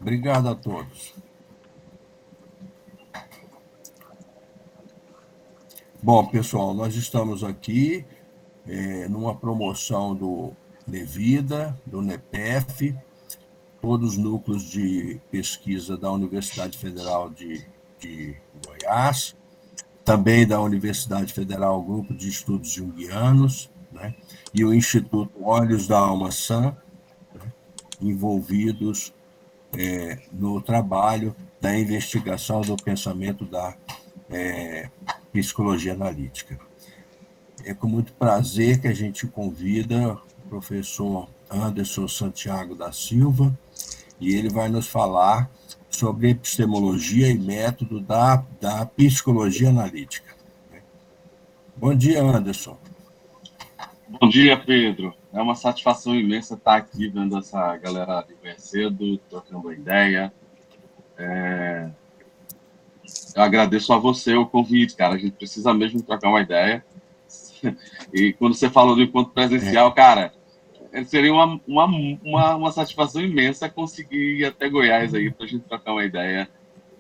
Obrigado a todos. Bom, pessoal, nós estamos aqui numa promoção do Levida, do NEPEF, todos os núcleos de pesquisa da Universidade Federal de Goiás, também da Universidade Federal Grupo de Estudos Junguianos, né, e o Instituto Olhos da Alma Sã, né, envolvidos no trabalho da investigação do pensamento da psicologia analítica. É com muito prazer que a gente convida o professor Anderson Santiago da Silva, e ele vai nos falar sobre epistemologia e método da psicologia analítica. Bom dia, Anderson. Bom dia, Pedro. É uma satisfação imensa estar aqui vendo essa galera de manhã cedo, trocando ideia. Eu agradeço a você o convite, cara. A gente precisa mesmo trocar uma ideia. E quando você falou do encontro presencial, cara, seria uma satisfação imensa conseguir ir até Goiás aí para a gente trocar uma ideia,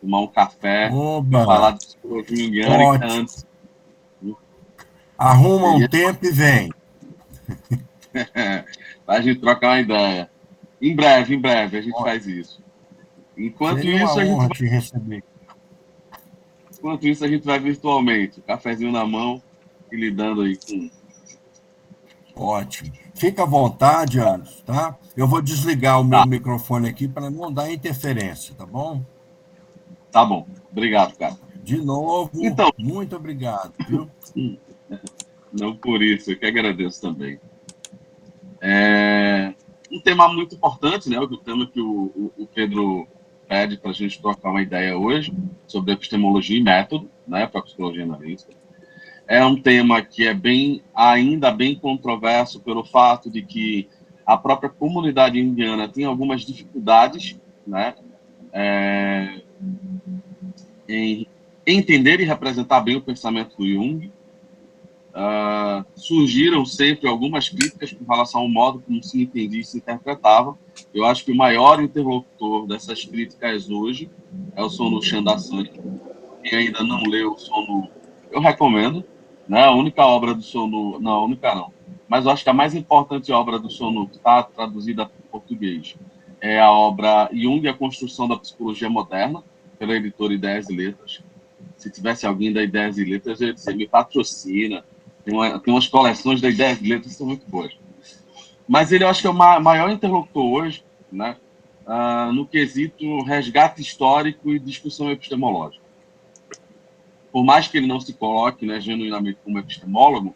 tomar um café e falar Oba, de psicologia junguiana e ótimo. antes. Arruma um E tempo e vem. a gente trocar uma ideia. Em breve a gente faz isso. Enquanto Seria uma isso, a gente honra vai te receber. Enquanto isso, a gente vai virtualmente, cafezinho na mão e lidando aí com. Ótimo. Fica à vontade, Anderson, tá? Eu vou desligar o meu Tá, microfone aqui para não dar interferência, tá bom? tá bom. Obrigado, cara. De novo, Então, muito obrigado, viu? não por isso, eu que agradeço também. Um tema muito importante, né? O tema que o Pedro pede para a gente trocar uma ideia hoje sobre epistemologia e método, né, para a psicologia analítica. É um tema que é ainda bem controverso pelo fato de que a própria comunidade indiana tem algumas dificuldades, né, em entender e representar bem o pensamento do Jung. Surgiram sempre algumas críticas com relação ao modo como se entendia e se interpretava. Eu acho que o maior interlocutor dessas críticas hoje é o Sonu Chandassani. Quem ainda não leu o Sonu, eu recomendo. Né? A única obra do Sonu, não, a única não, mas eu acho que a mais importante obra do Sonu, que está traduzida para o português, é a obra Jung e a Construção da Psicologia Moderna, pela editora Ideias e Letras. Se tivesse alguém da Ideias e Letras, eu ia dizer, me patrocina. Tem umas coleções da Ideias e Letras que são muito boas. Mas ele, eu acho que é o maior interlocutor hoje, né, no quesito resgate histórico e discussão epistemológica. Por mais que ele não se coloque, né, genuinamente como epistemólogo,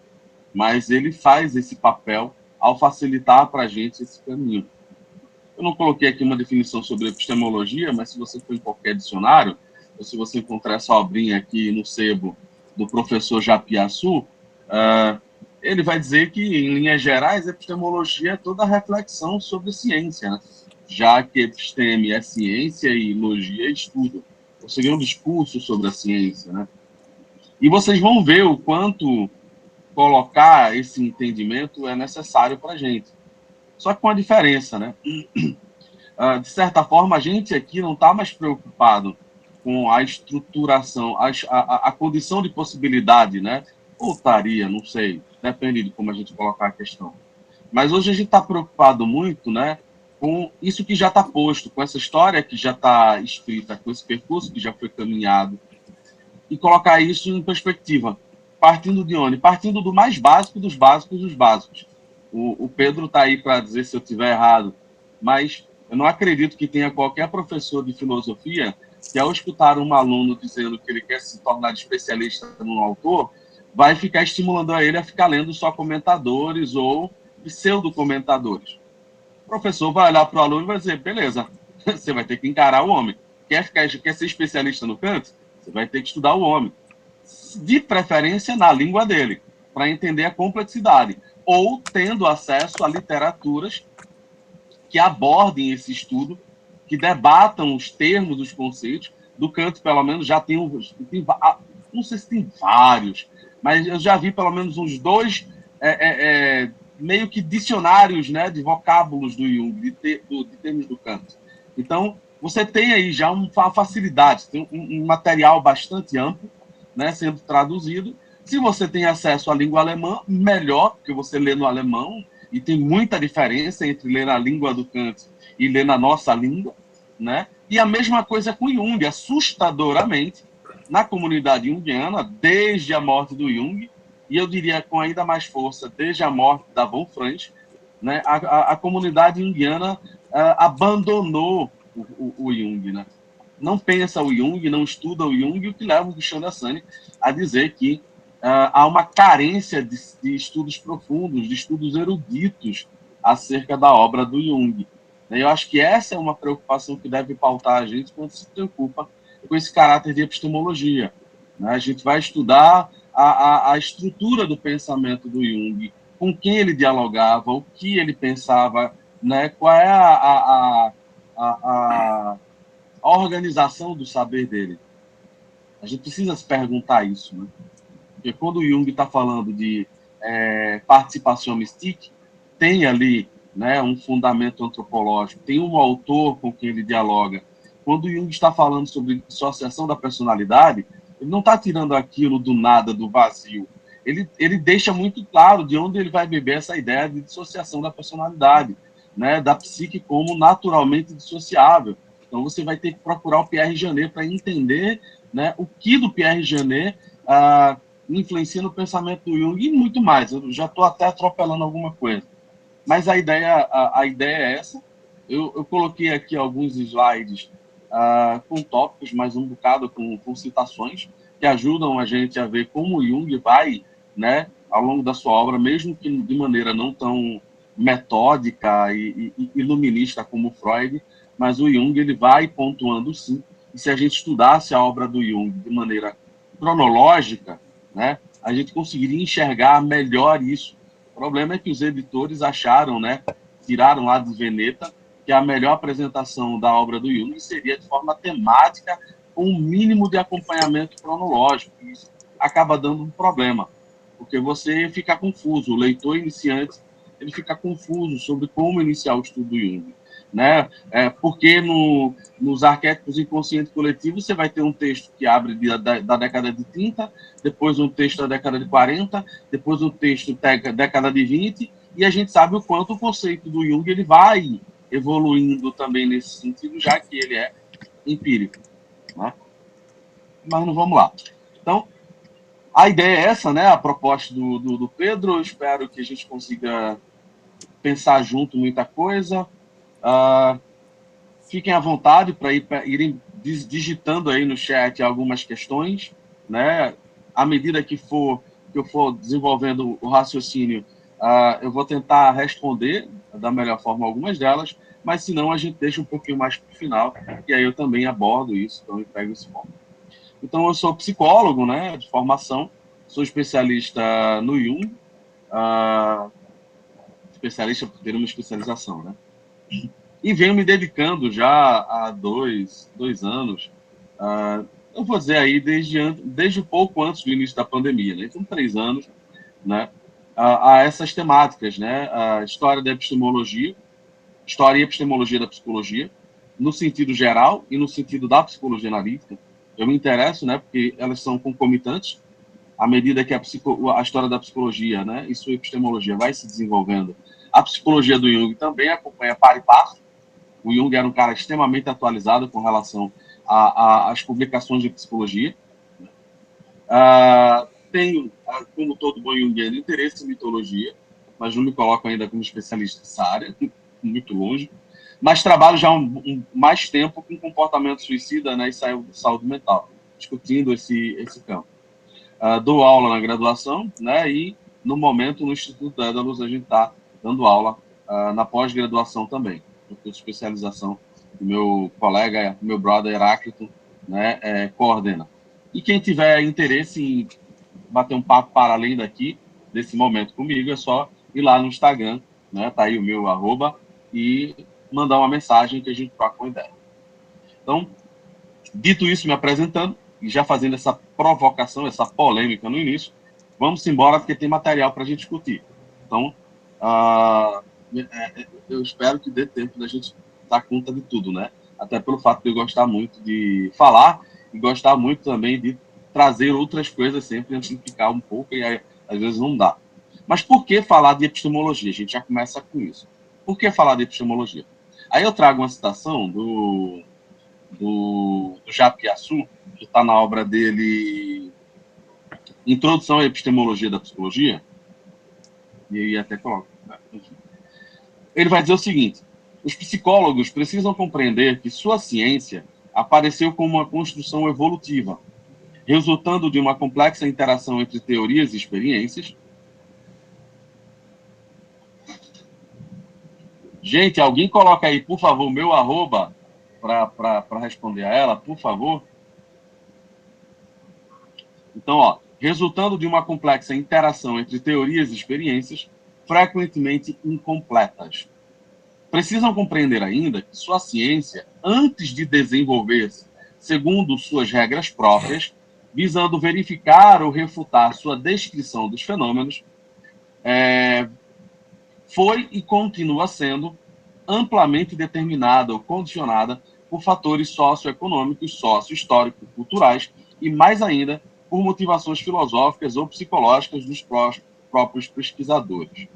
mas ele faz esse papel ao facilitar para a gente esse caminho. Eu não coloquei aqui uma definição sobre epistemologia, mas se você for em qualquer dicionário, ou se você encontrar essa obrinha aqui no sebo do professor Japiaçu, ele vai dizer que, em linhas gerais, epistemologia é toda a reflexão sobre ciência, né? Já que episteme é ciência e logia é estudo. Ou seja, um discurso sobre a ciência, né? E vocês vão ver o quanto colocar esse entendimento é necessário para a gente. Só que com a diferença, né? De certa forma, a gente aqui não está mais preocupado com a estruturação, a condição de possibilidade, né? Ou estaria, não sei, depende de como a gente colocar a questão. Mas hoje a gente está preocupado muito, né, com isso que já está posto, com essa história que já está escrita, com esse percurso que já foi caminhado, e colocar isso em perspectiva. Partindo de onde? Partindo do mais básico dos básicos dos básicos. O Pedro está aí para dizer se eu estiver errado, mas eu não acredito que tenha qualquer professor de filosofia que, ao escutar um aluno dizendo que ele quer se tornar especialista num autor, vai ficar estimulando a ele a ficar lendo só comentadores ou pseudo-comentadores. O professor vai olhar para o aluno e vai dizer, beleza, você vai ter que encarar o homem. Quer ser especialista no Kant? Você vai ter que estudar o homem. De preferência na língua dele, para entender a complexidade. Ou tendo acesso a literaturas que abordem esse estudo, que debatam os termos, os conceitos. Do Kant, pelo menos, já tem não sei se tem vários, mas eu já vi pelo menos uns dois meio que dicionários, né, de vocábulos do Jung, de termos do Kant. Então, você tem aí já uma facilidade, tem um material bastante amplo, né, sendo traduzido. Se você tem acesso à língua alemã, melhor, porque você lê no alemão, e tem muita diferença entre ler na língua do Kant e ler na nossa língua, né? E a mesma coisa com Jung, assustadoramente, na comunidade junguiana, desde a morte do Jung, e eu diria com ainda mais força, desde a morte da Von Franz, né? A comunidade junguiana abandonou o Jung, né? Não pensa o Jung, não estuda o Jung, o que leva o Chandrasani a dizer que há uma carência de estudos profundos, de estudos eruditos acerca da obra do Jung. Eu acho que essa é uma preocupação que deve pautar a gente quando se preocupa com esse caráter de epistemologia. Né? A gente vai estudar a estrutura do pensamento do Jung, com quem ele dialogava, o que ele pensava, né? Qual é a organização do saber dele. A gente precisa se perguntar isso, né? Porque quando o Jung está falando de participação mystique, tem ali, né, um fundamento antropológico, tem um autor com quem ele dialoga. Quando o Jung está falando sobre dissociação da personalidade, ele não está tirando aquilo do nada, do vazio. Ele deixa muito claro de onde ele vai beber essa ideia de dissociação da personalidade, né, da psique como naturalmente dissociável. Então você vai ter que procurar o Pierre Janet para entender, né, o que do Pierre Janet influencia no pensamento do Jung e muito mais. Eu já estou até atropelando alguma coisa. Mas a ideia é essa. Eu coloquei aqui alguns slides com tópicos, mas um bocado com citações, que ajudam a gente a ver como o Jung vai, né, ao longo da sua obra, mesmo que de maneira não tão metódica e iluminista como Freud, mas o Jung ele vai pontuando sim. E se a gente estudasse a obra do Jung de maneira cronológica, né, a gente conseguiria enxergar melhor isso. O problema é que os editores acharam, né, tiraram lá de Veneta, que a melhor apresentação da obra do Jung seria de forma temática, com um mínimo de acompanhamento cronológico. Isso acaba dando um problema, porque você fica confuso, o leitor iniciante ele fica confuso sobre como iniciar o estudo do Jung. Né? Porque nos arquétipos inconsciente coletivo você vai ter um texto que abre da década de 30, depois um texto da década de 40, depois um texto da década de 20, e a gente sabe o quanto o conceito do Jung ele vai evoluindo também nesse sentido, já que ele é empírico. Né? Mas não vamos lá. Então, a ideia é essa, né? A proposta do Pedro. Eu espero que a gente consiga pensar junto muita coisa. Fiquem à vontade para irem digitando aí no chat algumas questões, né? À medida que eu for desenvolvendo o raciocínio, eu vou tentar responder da melhor forma algumas delas, mas se não, a gente deixa um pouquinho mais para o final, e aí eu também abordo isso, então eu pego esse ponto. Então, eu sou psicólogo, né, de formação, sou especialista no Jung, especialista por ter uma especialização, né? E venho me dedicando já há dois anos, eu vou dizer aí, desde pouco antes do início da pandemia, né? Então, 3 anos, né? A essas temáticas, né? A história da epistemologia, história e epistemologia da psicologia, no sentido geral e no sentido da psicologia analítica. Eu me interesso, né? Porque elas são concomitantes à medida que a história da psicologia, né? E sua epistemologia vai se desenvolvendo. A psicologia do Jung também acompanha par e passo. O Jung era um cara extremamente atualizado com relação às publicações de psicologia. Tenho, como todo bom junguiano, interesse em mitologia, mas não me coloco ainda como especialista nessa área, muito longe. Mas trabalho já mais tempo com comportamento suicida, né, e saúde mental, discutindo esse campo. Dou aula na graduação, né, e no momento no Instituto Daedalus a gente está dando aula na pós-graduação também, no curso de especialização que meu colega, meu brother Heráclito, né, coordena. E quem tiver interesse em bater um papo para além daqui, desse momento comigo, é só ir lá no Instagram, né, tá aí o meu @ e mandar uma mensagem que a gente troca uma ideia. Então, dito isso, me apresentando, e já fazendo essa provocação, essa polêmica no início, vamos embora porque tem material para a gente discutir. Então, eu espero que dê tempo da gente dar conta de tudo, né? até pelo fato de eu gostar muito de falar e gostar muito também de trazer outras coisas sempre, amplificar um pouco, e aí, às vezes não dá. Mas por que falar de epistemologia? A gente já começa com isso. Por que falar de epistemologia? Aí eu trago uma citação do Jacques Piaçu, que está na obra dele Introdução à Epistemologia da Psicologia, e até coloco. Ele vai dizer o seguinte: os psicólogos precisam compreender que sua ciência apareceu como uma construção evolutiva, resultando de uma complexa interação entre teorias e experiências. Gente, alguém coloca aí, por favor, meu arroba para responder a ela, por favor. Então, ó, resultando de uma complexa interação entre teorias e experiências, frequentemente incompletas. Precisam compreender ainda que sua ciência, antes de desenvolver-se segundo suas regras próprias, visando verificar ou refutar sua descrição dos fenômenos, foi e continua sendo amplamente determinada ou condicionada por fatores socioeconômicos, sócio-históricos, culturais e, mais ainda, por motivações filosóficas ou psicológicas dos próprios pesquisadores.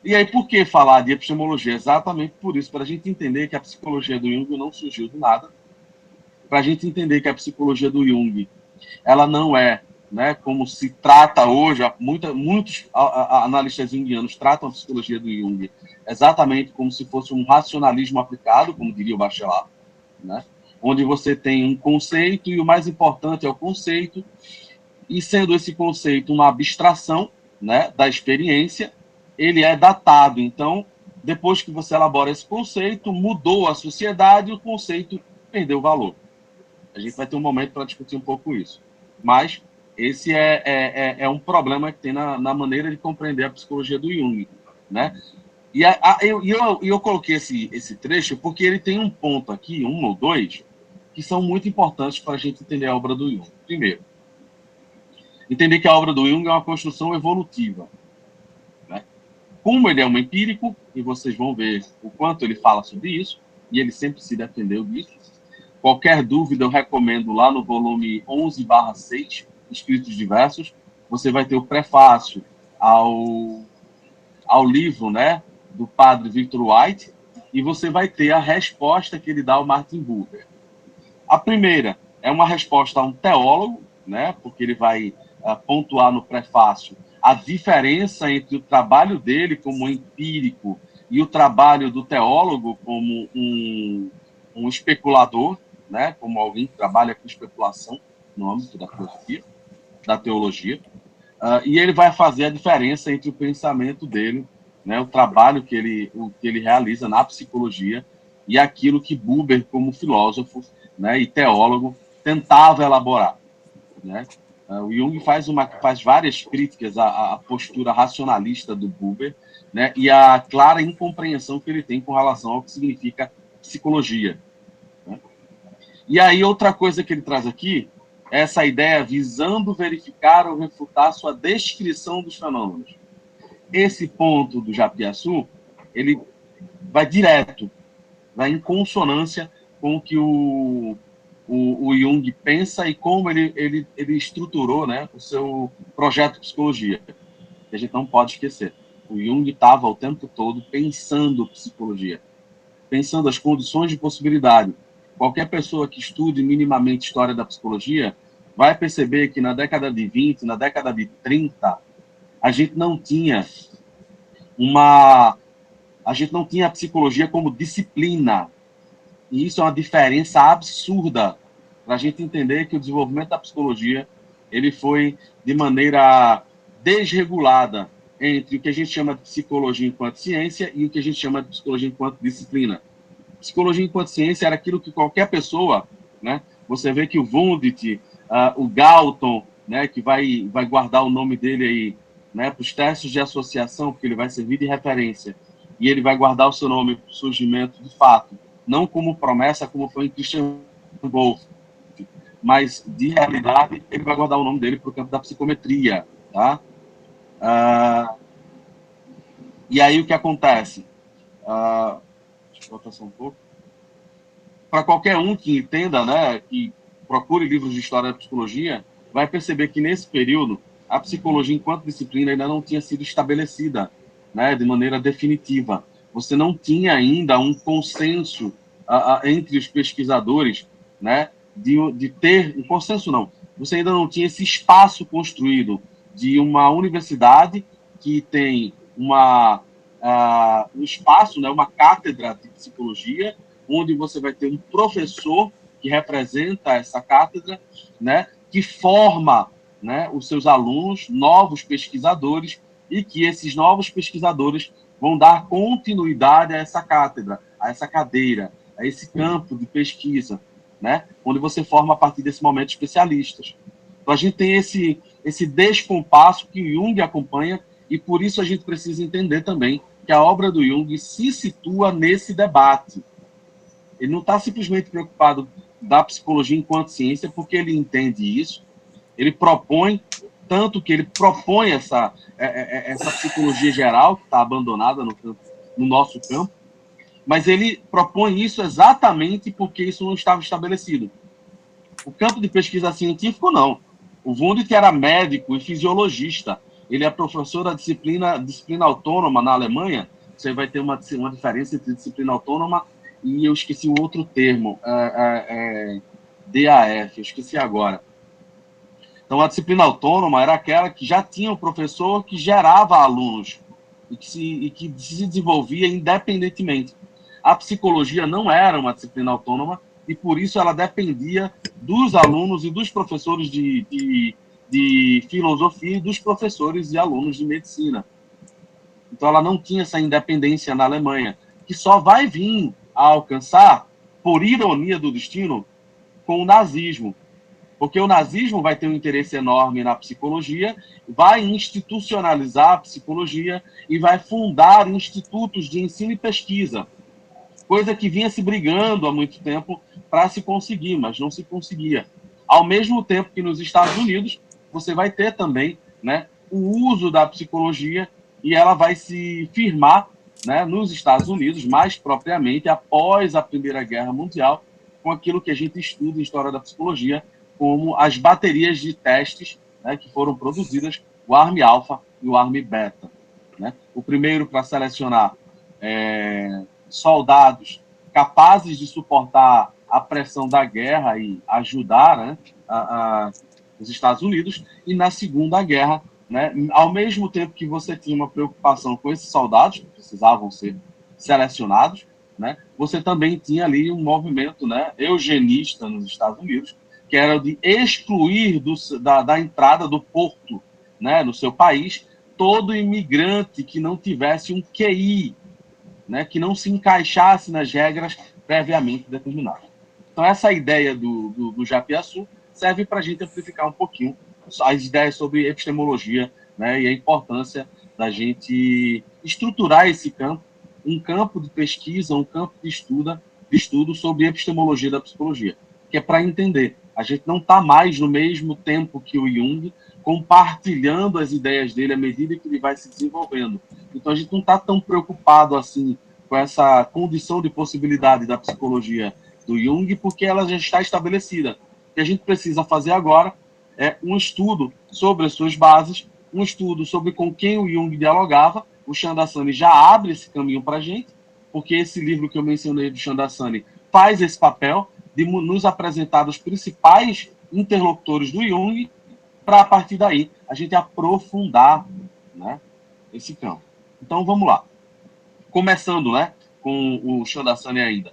E aí, por que falar de epistemologia? Exatamente por isso, para a gente entender que a psicologia do Jung não surgiu do nada, para a gente entender que a psicologia do Jung, ela não é, né, como se trata hoje, muitos analistas junguianos tratam a psicologia do Jung exatamente como se fosse um racionalismo aplicado, como diria o Bachelard, né, onde você tem um conceito e o mais importante é o conceito, e sendo esse conceito uma abstração, né, da experiência, ele é datado. Então, depois que você elabora esse conceito, mudou a sociedade e o conceito perdeu valor. A gente vai ter um momento para discutir um pouco isso. Mas esse é um problema que tem na maneira de compreender a psicologia do Jung, né? E eu coloquei esse trecho porque ele tem um ponto aqui, um ou dois, que são muito importantes para a gente entender a obra do Jung. Primeiro, entender que a obra do Jung é uma construção evolutiva, né? Como ele é um empírico, e vocês vão ver o quanto ele fala sobre isso, e ele sempre se defendeu disso. Qualquer dúvida, eu recomendo lá no volume 11/6, Escritos Diversos, você vai ter o prefácio ao livro, né, do padre Victor White, e você vai ter a resposta que ele dá ao Martin Buber. A primeira é uma resposta a um teólogo, né, porque ele vai pontuar no prefácio a diferença entre o trabalho dele como empírico e o trabalho do teólogo como um especulador, né, como alguém que trabalha com especulação no âmbito da filosofia, da teologia. E ele vai fazer a diferença entre o pensamento dele, né, o trabalho que ele realiza na psicologia e aquilo que Buber, como filósofo, né, e teólogo, tentava elaborar, né? O Jung faz várias críticas à postura racionalista do Buber, né, e à clara incompreensão que ele tem com relação ao que significa psicologia, né? E aí outra coisa que ele traz aqui é essa ideia visando verificar ou refutar sua descrição dos fenômenos. Esse ponto do Japiaçu, ele vai direto, vai em consonância com o que o Jung pensa e como ele estruturou, né, o seu projeto de psicologia, que a gente não pode esquecer. O Jung estava o tempo todo pensando psicologia, pensando as condições de possibilidade. Qualquer pessoa que estude minimamente história da psicologia vai perceber que na década de 20, na década de 30, a gente não tinha a psicologia como disciplina. E isso é uma diferença absurda para a gente entender que o desenvolvimento da psicologia ele foi de maneira desregulada entre o que a gente chama de psicologia enquanto ciência e o que a gente chama de psicologia enquanto disciplina. Psicologia enquanto ciência era aquilo que qualquer pessoa, né? Você vê que o Wundt, o Galton, né, que vai guardar o nome dele aí, né, para os testes de associação, porque ele vai servir de referência, e ele vai guardar o seu nome para o surgimento de fato, não como promessa, como foi em Christian Wolff, mas de realidade, ele vai guardar o nome dele para o campo da psicometria, tá? E aí o que acontece? Deixa eu botar só um pouco. para qualquer um que entenda, né, que procure livros de história da psicologia, vai perceber que nesse período a psicologia enquanto disciplina ainda não tinha sido estabelecida, né, de maneira definitiva. Você não tinha ainda um consenso entre os pesquisadores, né, de ter um consenso, não. Você ainda não tinha esse espaço construído de uma universidade que tem um espaço, né, uma cátedra de psicologia, onde você vai ter um professor que representa essa cátedra, né, que forma, né, os seus alunos, novos pesquisadores, e que esses novos pesquisadores vão dar continuidade a essa cátedra, a essa cadeira, a esse campo de pesquisa, né, onde você forma, a partir desse momento, especialistas. Então, a gente tem esse descompasso que o Jung acompanha, e por isso a gente precisa entender também que a obra do Jung se situa nesse debate. Ele não está simplesmente preocupado da psicologia enquanto ciência, porque ele entende isso, ele propõe, tanto que ele propõe essa psicologia geral, que está abandonada no nosso campo, mas ele propõe isso exatamente porque isso não estava estabelecido. O campo de pesquisa científico, não. O Wundt era médico e fisiologista. Ele é professor da disciplina autônoma na Alemanha. Você vai ter uma diferença entre disciplina autônoma e eu esqueci o outro termo, DAF, eu esqueci agora. Então, a disciplina autônoma era aquela que já tinha um professor que gerava alunos e que se desenvolvia independentemente. A psicologia não era uma disciplina autônoma e, por isso, ela dependia dos alunos e dos professores de filosofia e dos professores e alunos de medicina. Então, ela não tinha essa independência na Alemanha, que só vai vir a alcançar, por ironia do destino, com o nazismo. Porque o nazismo vai ter um interesse enorme na psicologia, vai institucionalizar a psicologia e vai fundar institutos de ensino e pesquisa, coisa que vinha se brigando há muito tempo para se conseguir, mas não se conseguia. Ao mesmo tempo que nos Estados Unidos, você vai ter também, né, o uso da psicologia e ela vai se firmar, né, nos Estados Unidos, mais propriamente após a Primeira Guerra Mundial, com aquilo que a gente estuda em História da Psicologia, como as baterias de testes, né, que foram produzidas, o ARM Alpha e o ARM Beta. Né? O primeiro para selecionar soldados capazes de suportar a pressão da guerra e ajudar, né, os Estados Unidos, e na Segunda Guerra, né, ao mesmo tempo que você tinha uma preocupação com esses soldados, que precisavam ser selecionados, né, você também tinha ali um movimento, né, eugenista nos Estados Unidos, que era de excluir da entrada do porto, né, no seu país, todo imigrante que não tivesse um QI, né, que não se encaixasse nas regras previamente determinadas. Então, essa ideia do Japiaçu serve para a gente amplificar um pouquinho as ideias sobre epistemologia, né, e a importância da gente estruturar esse campo, um campo de pesquisa, um campo de estudo sobre epistemologia da psicologia, que é para entender. A gente não está mais no mesmo tempo que o Jung, compartilhando as ideias dele à medida que ele vai se desenvolvendo. Então, a gente não está tão preocupado assim com essa condição de possibilidade da psicologia do Jung, porque ela já está estabelecida. O que a gente precisa fazer agora é um estudo sobre as suas bases, um estudo sobre com quem o Jung dialogava. O Chandassani já abre esse caminho para a gente, porque esse livro que eu mencionei do Chandassani faz esse papel de nos apresentar os principais interlocutores do Jung, para, a partir daí, a gente aprofundar, né, esse campo. Então, vamos lá. Começando, né, com o Chandassani ainda.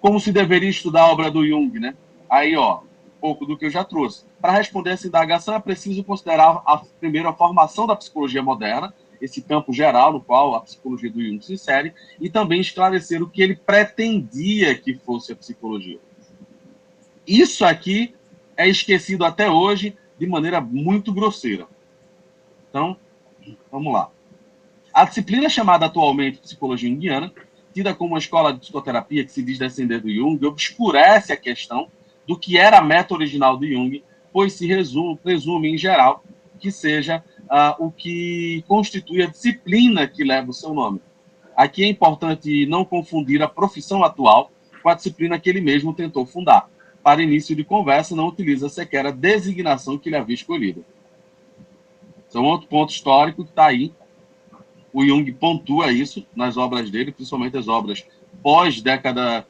Como se deveria estudar a obra do Jung, né? Aí, ó, um pouco do que eu já trouxe. Para responder essa indagação, é preciso considerar primeiro a formação da psicologia moderna, esse campo geral no qual a psicologia do Jung se insere, e também esclarecer o que ele pretendia que fosse a psicologia. Isso aqui é esquecido até hoje de maneira muito grosseira. Então, vamos lá. A disciplina chamada atualmente psicologia junguiana, tida como uma escola de psicoterapia que se diz descender do Jung, obscurece a questão do que era a meta original do Jung, pois se presume, em geral, que seja o que constitui a disciplina que leva o seu nome. Aqui é importante não confundir a profissão atual, com a disciplina que ele mesmo tentou fundar. Para início de conversa, não utiliza sequer a designação que ele havia escolhido. Esse é um outro ponto histórico que está aí. O Jung pontua isso nas obras dele, principalmente as obras pós-década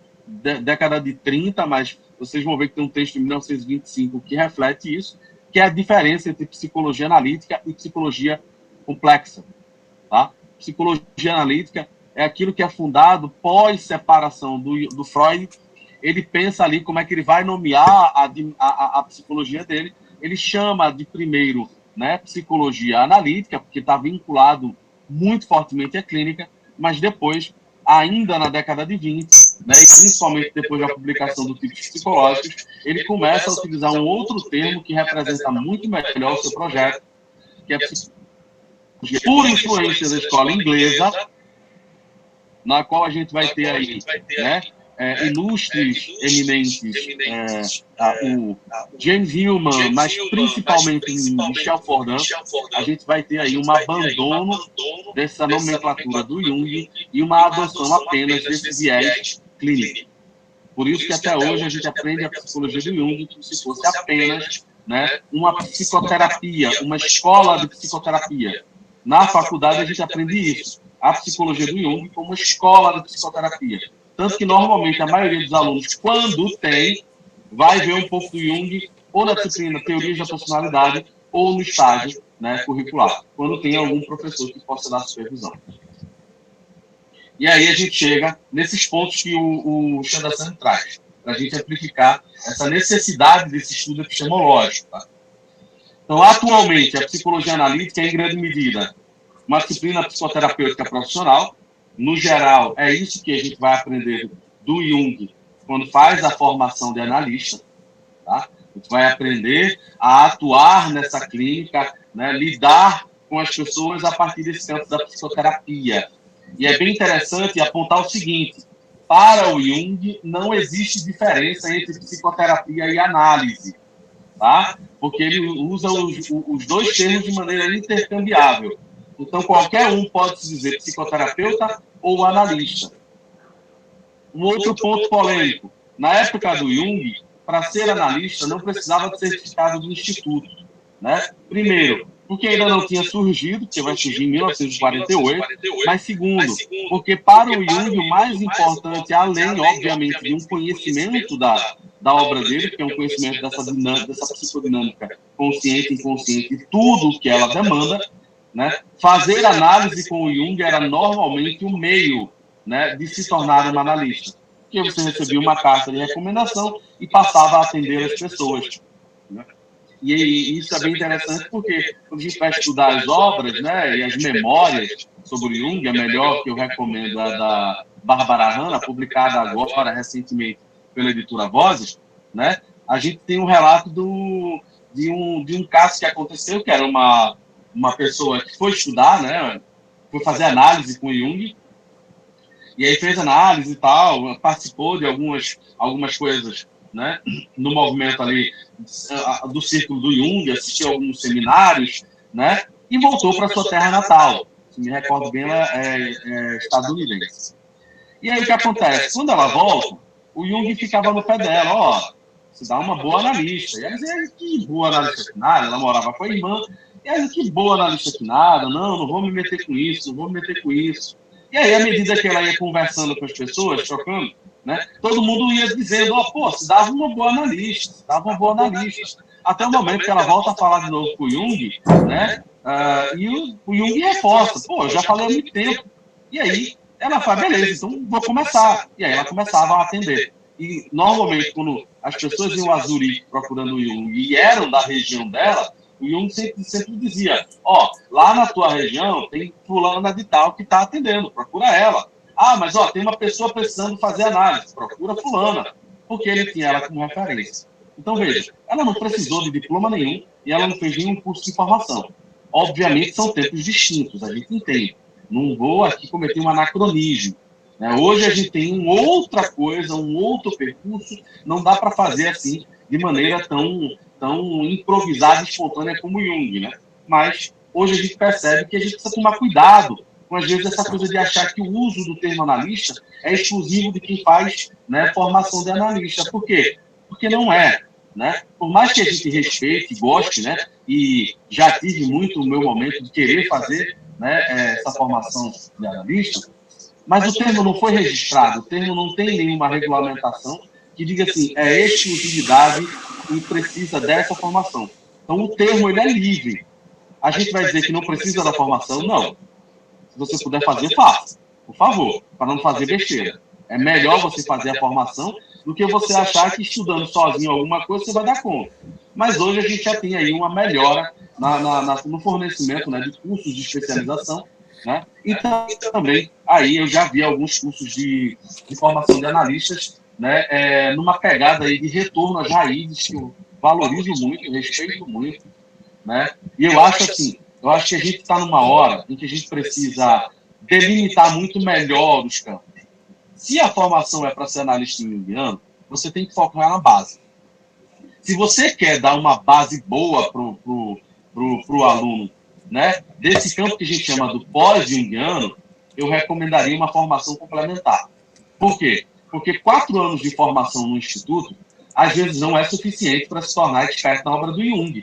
de 30, mas vocês vão ver que tem um texto de 1925 que reflete isso, que é a diferença entre psicologia analítica e psicologia complexa. Tá? Psicologia analítica é aquilo que é fundado pós-separação do Freud. Ele pensa ali como é que ele vai nomear a psicologia dele. Ele chama de primeiro, né, psicologia analítica, porque está vinculado muito fortemente à clínica, mas depois, ainda na década de 20, né, e principalmente depois da publicação do Tipos Psicológicos, ele começa a utilizar um outro termo que representa muito melhor o seu projeto, que é a psicologia por influência da escola inglesa, na qual a gente vai ter aí, né, ilustres, eminentes, o James Hillman, mas principalmente Michel Fordin. A gente vai ter aí um abandono dessa nomenclatura do Jung e uma adoção apenas desse viés clínico. Por isso que até hoje a gente aprende a psicologia do Jung como se fosse apenas, né, uma psicoterapia, uma escola de psicoterapia. Na faculdade a gente aprende isso, a psicologia do Jung como uma escola de psicoterapia. Tanto que normalmente a maioria dos alunos, quando tem, vai ver um pouco do Jung ou na disciplina Teorias da Personalidade ou no estágio, né, curricular, quando tem algum professor que possa dar supervisão. E aí a gente chega nesses pontos que o Chandrasekhar traz, para a gente amplificar essa necessidade desse estudo epistemológico. Tá? Então, atualmente, a psicologia analítica é, em grande medida, uma disciplina psicoterapêutica profissional. No geral, é isso que a gente vai aprender do Jung quando faz a formação de analista. Tá? A gente vai aprender a atuar nessa clínica, né, lidar com as pessoas a partir desse campo da psicoterapia. E é bem interessante apontar o seguinte: para o Jung, não existe diferença entre psicoterapia e análise, tá? Porque ele usa os dois termos de maneira intercambiável. Então, qualquer um pode se dizer psicoterapeuta ou analista. Um outro ponto polêmico: na época do Jung, para ser analista, não precisava de certificado do instituto, né? Primeiro, porque ainda não tinha surgido, que vai surgir em 1948, mas segundo, porque para o Jung o mais importante, além, obviamente, de um conhecimento da obra dele, que é um conhecimento dessa psicodinâmica consciente e inconsciente, e tudo o que ela demanda, né? Fazer análise com o Jung era normalmente um meio, né, de se tornar um analista, porque você recebia uma carta de recomendação e passava a atender as pessoas, né? E isso é bem interessante porque quando a gente vai estudar as obras, né, e as memórias sobre Jung, a melhor que eu recomendo é a da Bárbara Hanna, publicada agora recentemente pela editora Vozes, né, a gente tem um relato de um caso que aconteceu, que era uma pessoa que foi estudar, né, foi fazer análise com Jung, e aí fez análise e tal, participou de algumas coisas, né, no movimento ali do círculo do Jung, assistiu a alguns seminários, né, e voltou para sua terra natal. Se me recordo bem, ela é estadunidense. E aí o que acontece? Quando ela volta, o Jung ficava no pé dela: ó, se dá uma boa analista. E ela dizia: que boa analista que nada, ela morava com a irmã, e ela dizia: que boa analista que nada, não vou me meter com isso, não vou me meter com isso. E aí, à medida que ela ia conversando com as pessoas, trocando, né, todo mundo ia dizendo: ó, pô, se dava uma boa analista, se dava uma boa analista. Até o momento que ela volta a falar de novo com o Jung, né, e o Jung reforça: pô, eu já falei há muito tempo. E aí, ela fala: beleza, então vou começar. E aí ela começava a atender. E, normalmente, quando as pessoas iam a Zurique procurando o Jung e eram da região dela, o Jung sempre dizia: ó, lá na tua região tem fulana de tal que está atendendo, procura ela. Ah, mas ó, tem uma pessoa precisando fazer análise, procura fulana, porque ele tinha ela como referência. Então, veja, ela não precisou de diploma nenhum e ela não fez nenhum curso de formação. Obviamente, são tempos distintos, a gente entende. Não vou aqui cometer um anacronismo, né? Hoje a gente tem uma outra coisa, um outro percurso, não dá para fazer assim, de maneira tão improvisada e espontânea como Jung, né? Mas hoje a gente percebe que a gente precisa tomar cuidado às vezes, essa coisa de achar que o uso do termo analista é exclusivo de quem faz, né, formação de analista. Por quê? Porque não é. Né? Por mais que a gente respeite, goste, né, e já tive muito o meu momento de querer fazer, né, essa formação de analista, mas o termo não foi registrado, o termo não tem nenhuma regulamentação que diga assim, é exclusividade e precisa dessa formação. Então, o termo ele é livre. A gente vai dizer que não precisa da formação? Não. Se você puder fazer, faça. Por favor, para não fazer besteira. É melhor você fazer a formação do que você achar que estudando sozinho alguma coisa você vai dar conta. Mas hoje a gente já tem aí uma melhora no fornecimento, né, de cursos de especialização, né? E também aí eu já vi alguns cursos de formação de analistas, né, numa pegada aí de retorno às raízes que eu valorizo muito, respeito muito, né? E eu acho assim, eu acho que a gente está numa hora em que a gente precisa delimitar muito melhor os campos. Se a formação é para ser analista junguiano, você tem que focar na base. Se você quer dar uma base boa pro aluno, né, desse campo que a gente chama do pós-junguiano, eu recomendaria uma formação complementar. Por quê? Porque 4 anos de formação no instituto, às vezes não é suficiente para se tornar expert na obra do Jung.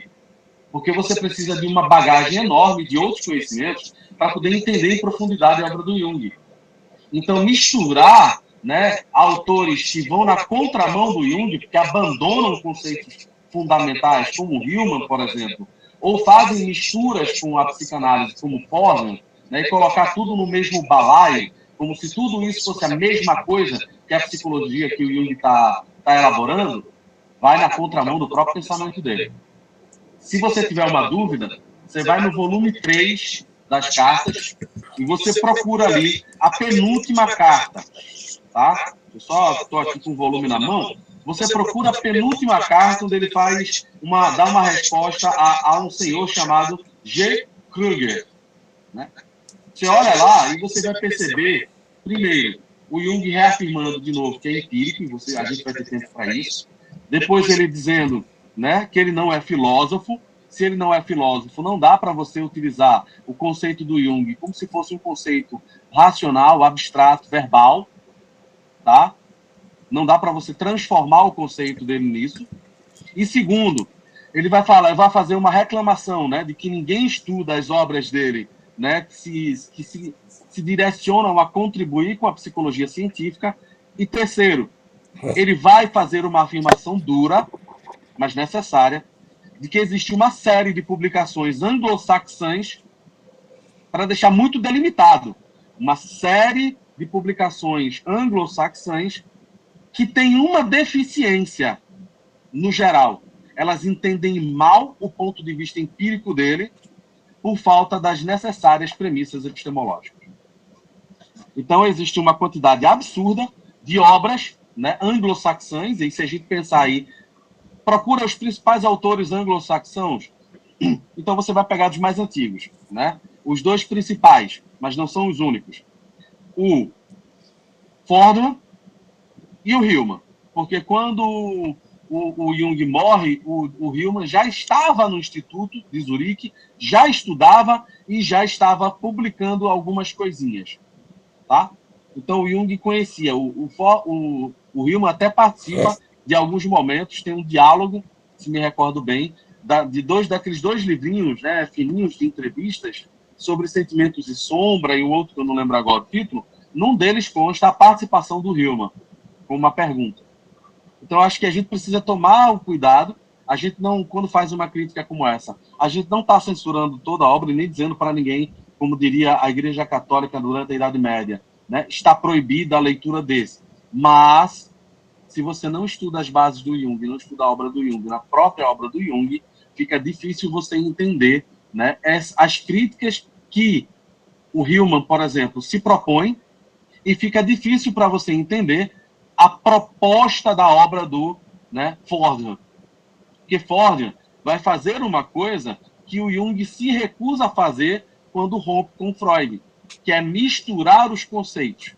Porque você precisa de uma bagagem enorme de outros conhecimentos para poder entender em profundidade a obra do Jung. Então, misturar, né, autores que vão na contramão do Jung, que abandonam conceitos fundamentais, como Hillman, por exemplo, ou fazem misturas com a psicanálise, como Forman, né, e colocar tudo no mesmo balaio, como se tudo isso fosse a mesma coisa que a psicologia que o Jung está elaborando, vai na contramão do próprio pensamento dele. Se você tiver uma dúvida, você vai no volume 3 das cartas e você procura ali a penúltima carta, tá? Eu só estou aqui com o volume na mão. Você procura a penúltima carta onde ele dá uma resposta a um senhor chamado G. Kruger, né? Você olha lá e você vai perceber, primeiro, o Jung reafirmando de novo que é empírico, e a gente vai ter tempo para isso. Depois ele dizendo, né, que ele não é filósofo. Se ele não é filósofo, não dá para você utilizar o conceito do Jung como se fosse um conceito racional, abstrato, verbal, tá? Não dá para você transformar o conceito dele nisso. E segundo, ele vai fazer uma reclamação, né, de que ninguém estuda as obras dele, né, que se direcionam a contribuir com a psicologia científica. E terceiro, ele vai fazer uma afirmação dura, mas necessária, de que existe uma série de publicações anglo-saxãs, para deixar muito delimitado, uma série de publicações anglo-saxãs que tem uma deficiência, no geral. Elas entendem mal o ponto de vista empírico dele por falta das necessárias premissas epistemológicas. Então, existe uma quantidade absurda de obras, né, anglo-saxãs, e se a gente pensar aí, procura os principais autores anglo-saxãos, então você vai pegar dos mais antigos, né? Os 2 principais, mas não são os únicos. O Fordham e o Hillman. Porque quando o Jung morre, o Hillman já estava no Instituto de Zurique, já estudava e já estava publicando algumas coisinhas. Tá? Então o Jung conhecia. O Hillman até participa de alguns momentos, tem um diálogo, se me recordo bem, daqueles 2 livrinhos, né, fininhos de entrevistas sobre sentimentos e sombra, e o outro que eu não lembro agora o título. Num deles consta a participação do Hillman com uma pergunta. Então, acho que a gente precisa tomar o cuidado. A gente não, quando faz uma crítica como essa, a gente não está censurando toda a obra e nem dizendo para ninguém, como diria a Igreja Católica durante a Idade Média, né, está proibida a leitura desse. Mas, se você não estuda as bases do Jung, não estuda a obra do Jung, na própria obra do Jung, fica difícil você entender, né, as críticas que o Hillman, por exemplo, se propõe, e fica difícil para você entender a proposta da obra do, né, Fordham. Porque Fordham vai fazer uma coisa que o Jung se recusa a fazer quando rompe com Freud, que é misturar os conceitos.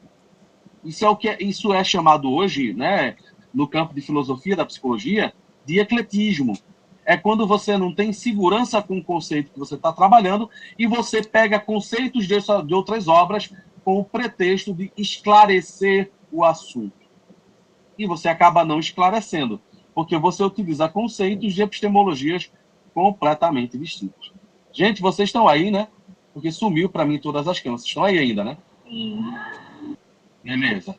Isso é chamado hoje, né, no campo de filosofia da psicologia, de ecletismo. é quando você não tem segurança com o conceito que você está trabalhando e você pega conceitos de outras obras com o pretexto de esclarecer o assunto. E você acaba não esclarecendo, porque você utiliza conceitos de epistemologias completamente distintos. Gente, vocês estão aí, né? Porque sumiu para mim todas as câmeras. Vocês estão aí ainda, né? Beleza.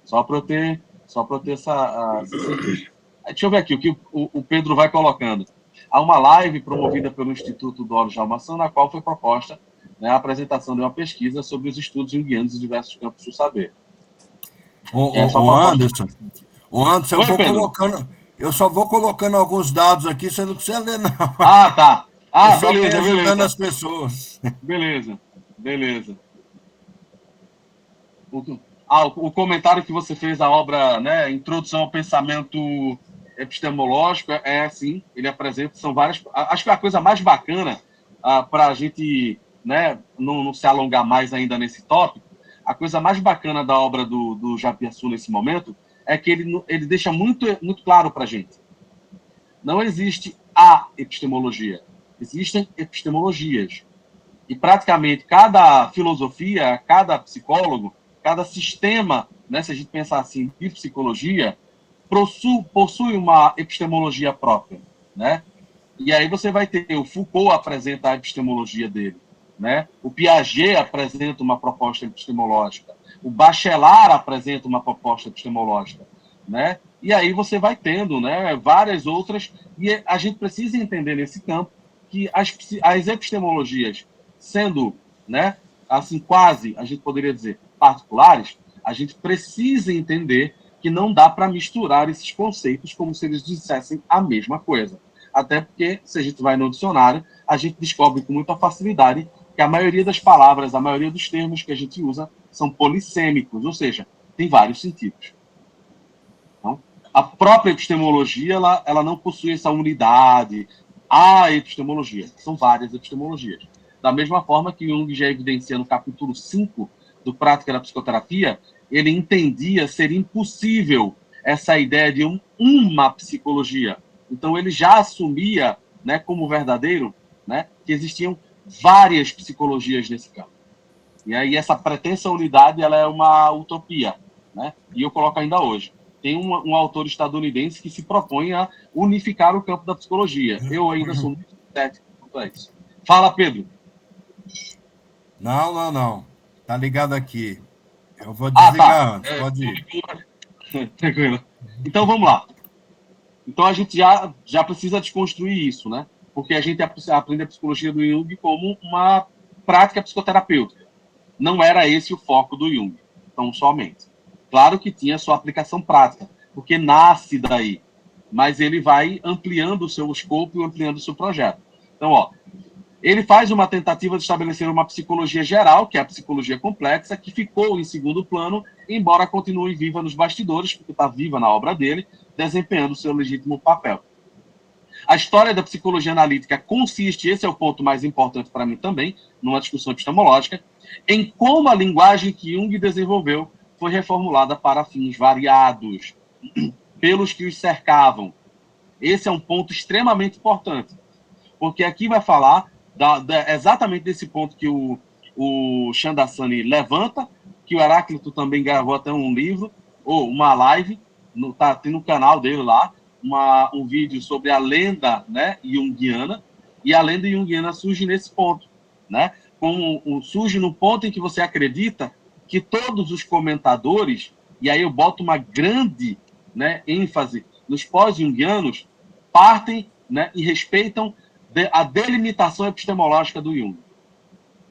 Só para eu ter essa certeza. Deixa eu ver aqui o que o Pedro vai colocando. Há uma live promovida pelo Instituto Doro Jalmaçã, na qual foi proposta, né, a apresentação de uma pesquisa sobre os estudos junguianos em diversos campos do saber. Ô, Anderson, Oi, Pedro. eu só vou colocando alguns dados aqui, você não precisa ler, não. Ah, tá. Eu Ah, só venho beleza, ajudando beleza. as pessoas. Beleza, beleza. O comentário que você fez à obra, né, Introdução ao Pensamento Epistemológico, assim, ele apresenta, são várias... Acho que a coisa mais bacana, para a gente, né, não se alongar mais ainda nesse tópico, a coisa mais bacana da obra do Japiaçu nesse momento é que ele deixa muito, muito claro para a gente. Não existe a epistemologia, existem epistemologias. E praticamente cada filosofia, cada psicólogo, cada sistema, né, se a gente pensar assim, de psicologia, possui uma epistemologia própria, né? E aí você vai ter o Foucault apresenta a epistemologia dele, né? O Piaget apresenta uma proposta epistemológica, o Bachelard apresenta uma proposta epistemológica, né? E aí você vai tendo, né, várias outras, e a gente precisa entender nesse campo que as epistemologias, sendo, né, assim, quase, a gente poderia dizer, particulares, a gente precisa entender que não dá para misturar esses conceitos como se eles dissessem a mesma coisa. Até porque, se a gente vai no dicionário, a gente descobre com muita facilidade que a maioria das palavras, a maioria dos termos que a gente usa são polissêmicos, ou seja, tem vários sentidos. Então, a própria epistemologia, ela não possui essa unidade. A epistemologia, são várias epistemologias. Da mesma forma que Jung já evidencia no capítulo 5 do Prática da Psicoterapia, ele entendia ser impossível essa ideia de uma psicologia. Então, ele já assumia, né, como verdadeiro, né, que existiam várias psicologias nesse campo. E aí essa pretensa unidade, ela é uma utopia, né? E eu coloco ainda hoje. Tem um autor estadunidense que se propõe a unificar o campo da psicologia. Eu ainda sou muito cético quanto a isso. Fala, Pedro. Não. Tá ligado aqui. Eu vou Ah, tá. desligar antes, pode ir. Tranquilo. Então, vamos lá. Então, a gente já precisa desconstruir isso, né? Porque a gente aprende a psicologia do Jung como uma prática psicoterapêutica. Não era esse o foco do Jung, tão somente. Claro que tinha sua aplicação prática, porque nasce daí, mas ele vai ampliando o seu escopo e ampliando o seu projeto. Então, ele faz uma tentativa de estabelecer uma psicologia geral, que é a psicologia complexa, que ficou em segundo plano, embora continue viva nos bastidores, porque está viva na obra dele, desempenhando seu legítimo papel. A história da psicologia analítica consiste, esse é o ponto mais importante para mim também, numa discussão epistemológica, em como a linguagem que Jung desenvolveu foi reformulada para fins variados pelos que os cercavam. Esse é um ponto extremamente importante, porque aqui vai falar exatamente desse ponto que o Chandassani levanta, que o Heráclito também gravou até um livro, ou uma live, tem no canal dele lá, um vídeo sobre a lenda, né, junguiana, e a lenda junguiana surge nesse ponto, né? Surge no ponto em que você acredita que todos os comentadores, e aí eu boto uma grande, né, ênfase nos pós-junguianos, partem, né, e respeitam a delimitação epistemológica do Jung.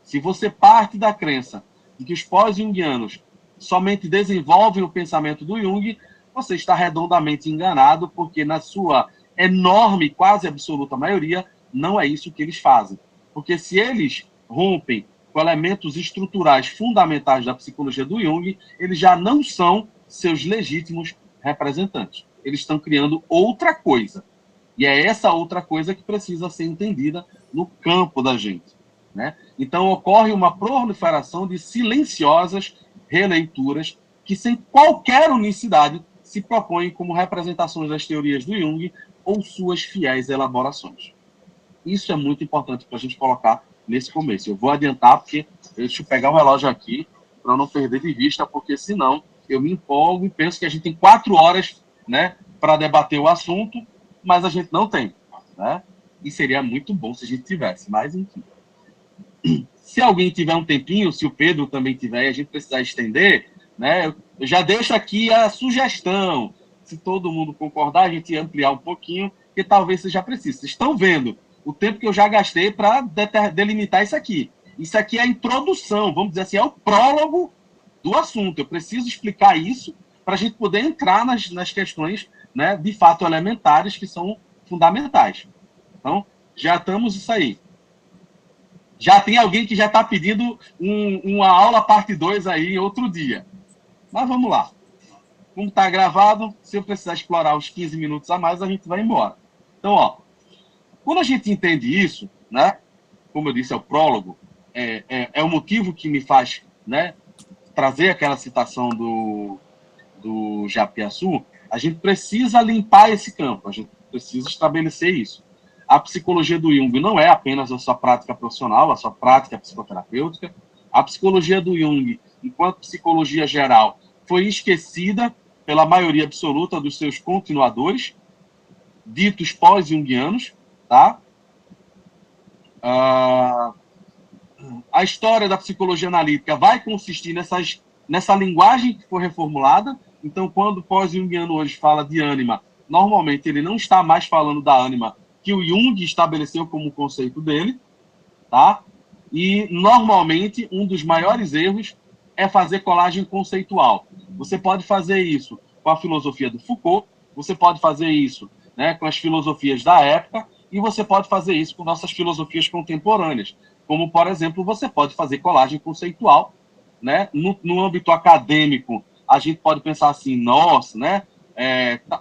Se você parte da crença de que os pós-junguianos somente desenvolvem o pensamento do Jung, você está redondamente enganado, porque na sua enorme, quase absoluta maioria, não é isso que eles fazem. Porque se eles rompem com elementos estruturais fundamentais da psicologia do Jung, eles já não são seus legítimos representantes. Eles estão criando outra coisa. E é essa outra coisa que precisa ser entendida no campo da gente, né? Então, ocorre uma proliferação de silenciosas releituras que, sem qualquer unicidade, se propõem como representações das teorias do Jung ou suas fiéis elaborações. Isso é muito importante para a gente colocar nesse começo. Eu vou adiantar, porque deixa eu pegar o relógio aqui, para não perder de vista, porque senão eu me empolgo e penso que a gente tem 4 horas, né, para debater o assunto, mas a gente não tem, né? E seria muito bom se a gente tivesse, mas enfim. Se alguém tiver um tempinho, se o Pedro também tiver, e a gente precisar estender, né, eu já deixo aqui a sugestão. Se todo mundo concordar, a gente ampliar um pouquinho, que talvez seja preciso. Vocês estão vendo o tempo que eu já gastei para delimitar isso aqui. Isso aqui é a introdução, vamos dizer assim, é o prólogo do assunto. Eu preciso explicar isso para a gente poder entrar nas questões, né, de fato elementares que são fundamentais. Então, já estamos isso aí. Já tem alguém que já está pedindo uma aula parte 2 aí outro dia. Mas vamos lá. Como está gravado, se eu precisar explorar os 15 minutos a mais, a gente vai embora. Então, ó, quando a gente entende isso, né, como eu disse, é o prólogo, é o motivo que me faz, né, trazer aquela citação do Japiaçu, a gente precisa limpar esse campo, a gente precisa estabelecer isso. A psicologia do Jung não é apenas a sua prática profissional, a sua prática psicoterapêutica. A psicologia do Jung, enquanto psicologia geral, foi esquecida pela maioria absoluta dos seus continuadores, ditos pós-jungianos, tá? A história da psicologia analítica vai consistir nessa linguagem que foi reformulada. Então, quando o pós-jungiano hoje fala de ânima, normalmente ele não está mais falando da ânima que o Jung estabeleceu como conceito dele, tá? E, normalmente, um dos maiores erros é fazer colagem conceitual. Você pode fazer isso com a filosofia do Foucault, você pode fazer isso, né, com as filosofias da época, e você pode fazer isso com nossas filosofias contemporâneas. Como, por exemplo, você pode fazer colagem conceitual, né? No âmbito acadêmico, a gente pode pensar assim, nossa, né?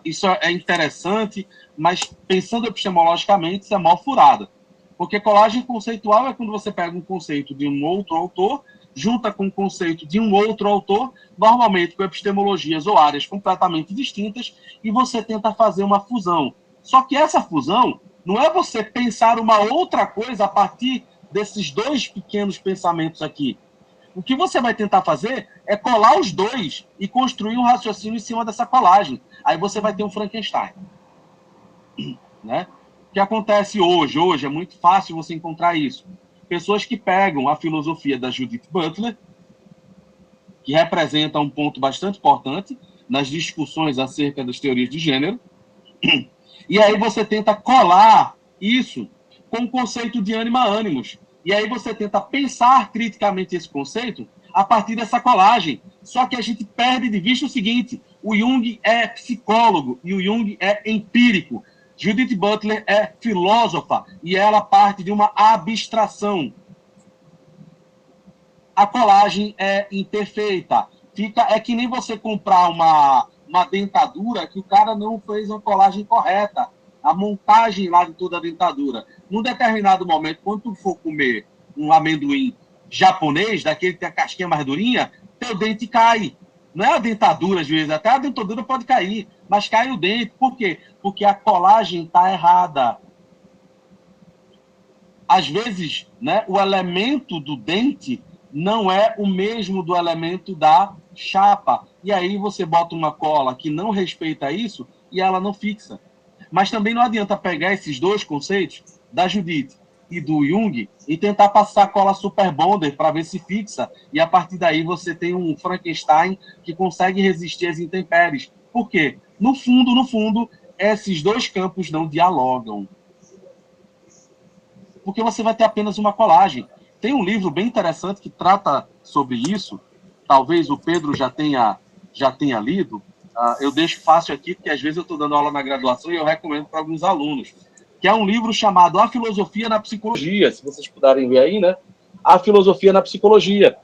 Isso é interessante, mas pensando epistemologicamente, isso é mal furada. Porque colagem conceitual é quando você pega um conceito de um outro autor, junta com o conceito de um outro autor, normalmente com epistemologias ou áreas completamente distintas, e você tenta fazer uma fusão. Só que essa fusão não é você pensar uma outra coisa a partir desses dois pequenos pensamentos aqui. O que você vai tentar fazer é colar os dois e construir um raciocínio em cima dessa colagem. Aí você vai ter um Frankenstein. Né? O que acontece hoje? Hoje é muito fácil você encontrar isso. Pessoas que pegam a filosofia da Judith Butler, que representa um ponto bastante importante nas discussões acerca das teorias de gênero, e aí você tenta colar isso com o conceito de ânima animus. E aí você tenta pensar criticamente esse conceito a partir dessa colagem. Só que a gente perde de vista o seguinte: o Jung é psicólogo e o Jung é empírico. Judith Butler é filósofa e ela parte de uma abstração. A colagem é imperfeita. É que nem você comprar uma dentadura que o cara não fez uma colagem correta. A montagem lá de toda a dentadura. Num determinado momento, quando tu for comer um amendoim japonês, daquele que tem a casquinha mais durinha, teu dente cai. Não é a dentadura, às vezes, até a dentadura pode cair, mas cai o dente. Por quê? Porque a colagem está errada. Às vezes, né, o elemento do dente não é o mesmo do elemento da chapa. E aí você bota uma cola que não respeita isso e ela não fixa. Mas também não adianta pegar esses dois conceitos, da Judith e do Jung, e tentar passar cola super bonder para ver se fixa. E a partir daí você tem um Frankenstein que consegue resistir às intempéries. Por quê? No fundo, esses dois campos não dialogam. Porque você vai ter apenas uma colagem. Tem um livro bem interessante que trata sobre isso, talvez o Pedro já tenha lido. Eu deixo fácil aqui, porque às vezes eu estou dando aula na graduação e eu recomendo para alguns alunos, que é um livro chamado A Filosofia na Psicologia, se vocês puderem ver aí, né? A Filosofia na Psicologia.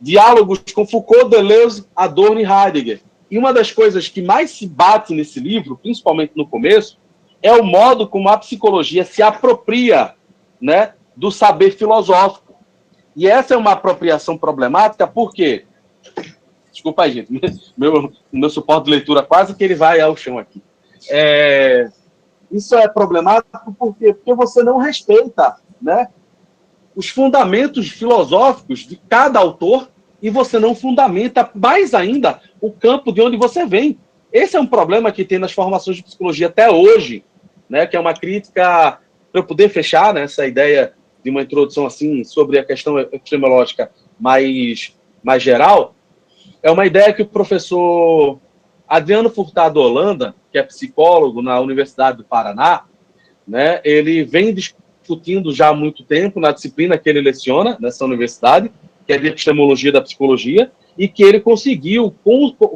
Diálogos com Foucault, Deleuze, Adorno e Heidegger. E uma das coisas que mais se bate nesse livro, principalmente no começo, é o modo como a psicologia se apropria, né, do saber filosófico. E essa é uma apropriação problemática, por quê? Desculpa aí, gente. Meu suporte de leitura quase que ele vai ao chão aqui. Isso é problemático por quê? Porque você não respeita, né, os fundamentos filosóficos de cada autor e você não fundamenta mais ainda o campo de onde você vem. Esse é um problema que tem nas formações de psicologia até hoje, né, que é uma crítica, para eu poder fechar, né, essa ideia de uma introdução assim sobre a questão epistemológica mais geral, é uma ideia que o professor Adriano Furtado Holanda, que é psicólogo na Universidade do Paraná, né, ele vem discutindo já há muito tempo na disciplina que ele leciona nessa universidade, que é de epistemologia da psicologia, e que ele conseguiu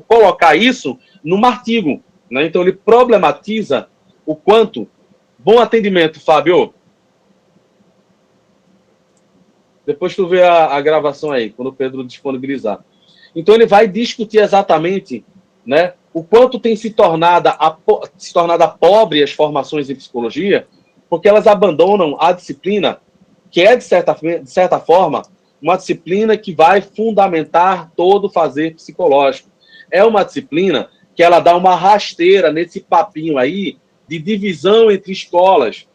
colocar isso num artigo. Né? Então, ele problematiza o quanto... Bom atendimento, Fábio. Depois tu vê a gravação aí, quando o Pedro disponibilizar. Então, ele vai discutir exatamente, né, o quanto tem se tornado pobre as formações em psicologia, porque elas abandonam a disciplina, que é, de certa forma, uma disciplina que vai fundamentar todo o fazer psicológico. É uma disciplina que ela dá uma rasteira nesse papinho aí de divisão entre escolas.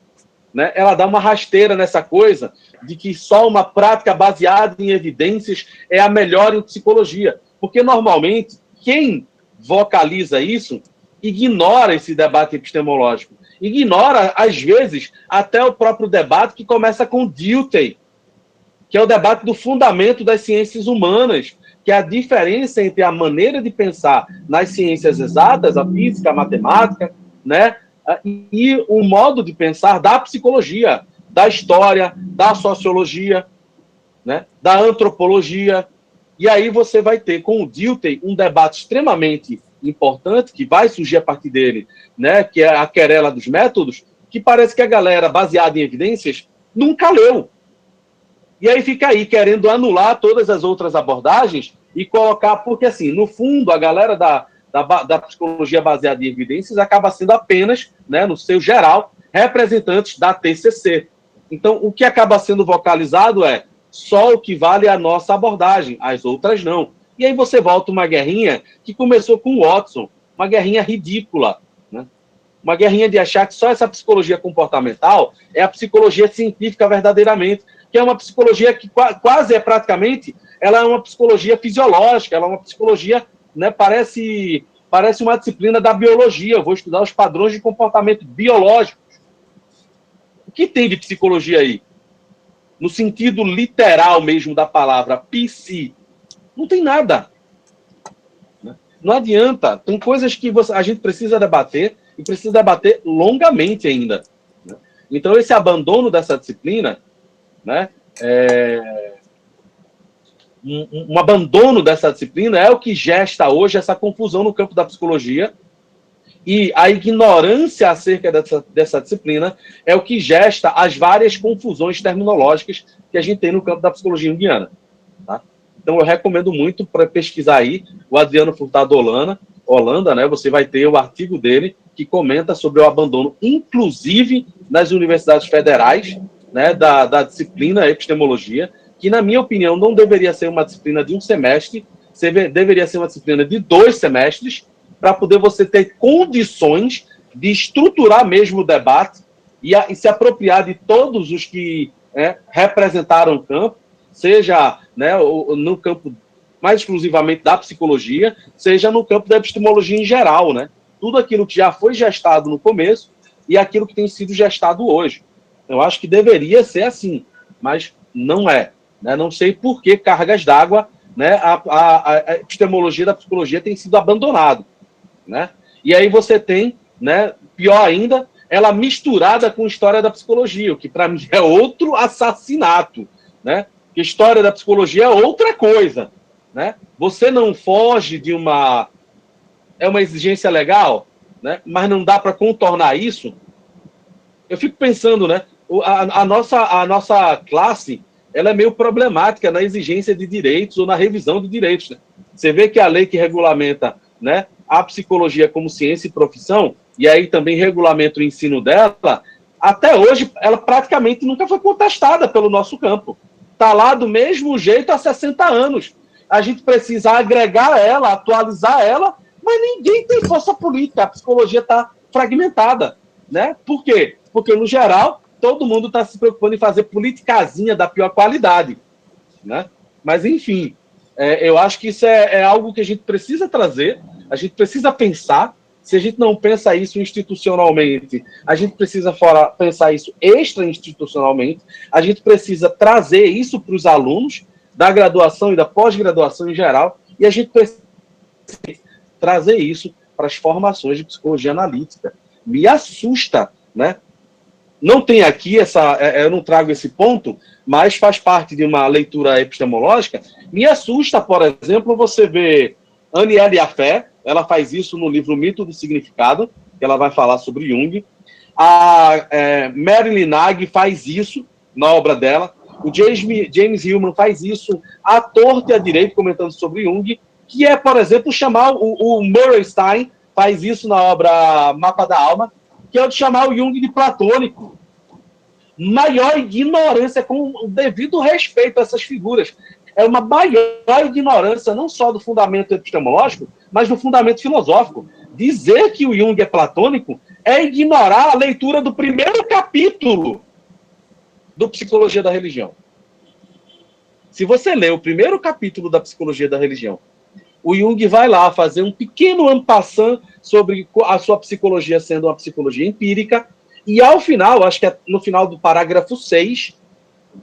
Né? Ela dá uma rasteira nessa coisa de que só uma prática baseada em evidências é a melhor em psicologia. Porque, normalmente, quem vocaliza isso ignora esse debate epistemológico. Ignora, às vezes, até o próprio debate que começa com Dilthey, que é o debate do fundamento das ciências humanas, que é a diferença entre a maneira de pensar nas ciências exatas, a física, a matemática, né, e o modo de pensar da psicologia, da história, da sociologia, né, da antropologia. E aí você vai ter, com o Dilthey, um debate extremamente importante, que vai surgir a partir dele, né, que é a querela dos métodos, que parece que a galera, baseada em evidências, nunca leu. E aí fica aí, querendo anular todas as outras abordagens e colocar... Porque, assim, no fundo, a galera da psicologia baseada em evidências acaba sendo apenas, né, no seu geral, representantes da TCC. Então, o que acaba sendo vocalizado é só o que vale a nossa abordagem, as outras não. E aí você volta uma guerrinha que começou com o Watson, uma guerrinha ridícula, né? Uma guerrinha de achar que só essa psicologia comportamental é a psicologia científica verdadeiramente, que é uma psicologia que quase é praticamente, ela é uma psicologia fisiológica, ela é uma psicologia, né, parece uma disciplina da biologia. Eu vou estudar os padrões de comportamento biológicos. O que tem de psicologia aí? No sentido literal mesmo da palavra, psi, não tem nada. Não adianta. Tem coisas que a gente precisa debater, e precisa debater longamente ainda. Né? Então, esse abandono dessa disciplina, né, um abandono dessa disciplina é o que gesta hoje essa confusão no campo da psicologia, e a ignorância acerca dessa disciplina é o que gesta as várias confusões terminológicas que a gente tem no campo da psicologia junguiana. Tá? Então, eu recomendo muito para pesquisar aí o Adriano Furtado Holanda, né? Você vai ter o artigo dele que comenta sobre o abandono, inclusive nas universidades federais, né, da disciplina epistemologia, que, na minha opinião, não deveria ser uma disciplina de um semestre, deveria ser uma disciplina de 2 semestres, para poder você ter condições de estruturar mesmo o debate e se apropriar de todos os que representaram o campo, seja, né, no campo mais exclusivamente da psicologia, seja no campo da epistemologia em geral, né? Tudo aquilo que já foi gestado no começo e aquilo que tem sido gestado hoje. Eu acho que deveria ser assim, mas não é. Né? Não sei por que cargas d'água, né, a epistemologia da psicologia tem sido abandonada. Né? E aí você tem, né, pior ainda, ela misturada com história da psicologia, o que para mim é outro assassinato. Né? Porque história da psicologia é outra coisa. Né? Você não foge de uma... É uma exigência legal, né? Mas não dá para contornar isso. Eu fico pensando, né? A nossa classe, ela é meio problemática na exigência de direitos ou na revisão de direitos. Né? Você vê que a lei que regulamenta, né, a psicologia como ciência e profissão, e aí também regulamenta o ensino dela, até hoje ela praticamente nunca foi contestada pelo nosso campo. Está lá do mesmo jeito há 60 anos. a gente precisa agregar ela, atualizar ela, mas ninguém tem força política, a psicologia está fragmentada, né? Por quê? Porque, no geral, todo mundo está se preocupando em fazer politicazinha da pior qualidade, né? Mas, enfim, eu acho que isso é algo que a gente precisa trazer, a gente precisa pensar. Se a gente não pensa isso institucionalmente, a gente precisa pensar isso extra-institucionalmente, a gente precisa trazer isso para os alunos da graduação e da pós-graduação em geral, e a gente precisa trazer isso para as formações de psicologia analítica. Me assusta, né? Não tem aqui eu não trago esse ponto, mas faz parte de uma leitura epistemológica. Me assusta, por exemplo, você ver Aniele Afé, ela faz isso no livro Mito do Significado, que ela vai falar sobre Jung. A Marilyn Nag faz isso na obra dela. O James Hillman faz isso à torta e à direita, comentando sobre Jung, que é, por exemplo, chamar o Murray Stein faz isso na obra Mapa da Alma, que é o de chamar o Jung de platônico. Maior ignorância, com o devido respeito a essas figuras. É uma maior ignorância, não só do fundamento epistemológico, mas do fundamento filosófico. Dizer que o Jung é platônico é ignorar a leitura do primeiro capítulo do Psicologia da Religião. Se você lê o primeiro capítulo da Psicologia da Religião, o Jung vai lá fazer um pequeno en passant sobre a sua psicologia sendo uma psicologia empírica, e ao final, acho que é no final do parágrafo 6,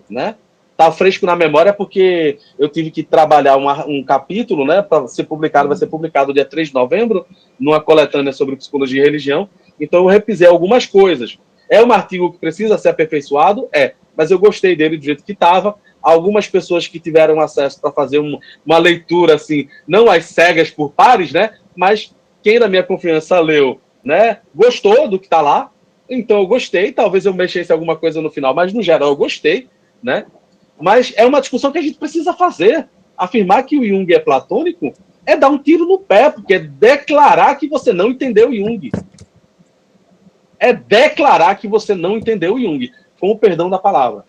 né? Tá fresco na memória porque eu tive que trabalhar um capítulo, né, para ser publicado, vai ser publicado dia 3 de novembro, numa coletânea sobre psicologia e religião, então eu repisei algumas coisas. É um artigo que precisa ser aperfeiçoado? Mas eu gostei dele do jeito que estava. Algumas pessoas que tiveram acesso para fazer uma leitura, assim, não às cegas por pares, né, mas quem na minha confiança leu, né, gostou do que está lá, então eu gostei, talvez eu mexesse alguma coisa no final, mas no geral eu gostei, né? Mas é uma discussão que a gente precisa fazer. Afirmar que o Jung é platônico é dar um tiro no pé, porque é declarar que você não entendeu o Jung. É declarar que você não entendeu o Jung, com o perdão da palavra.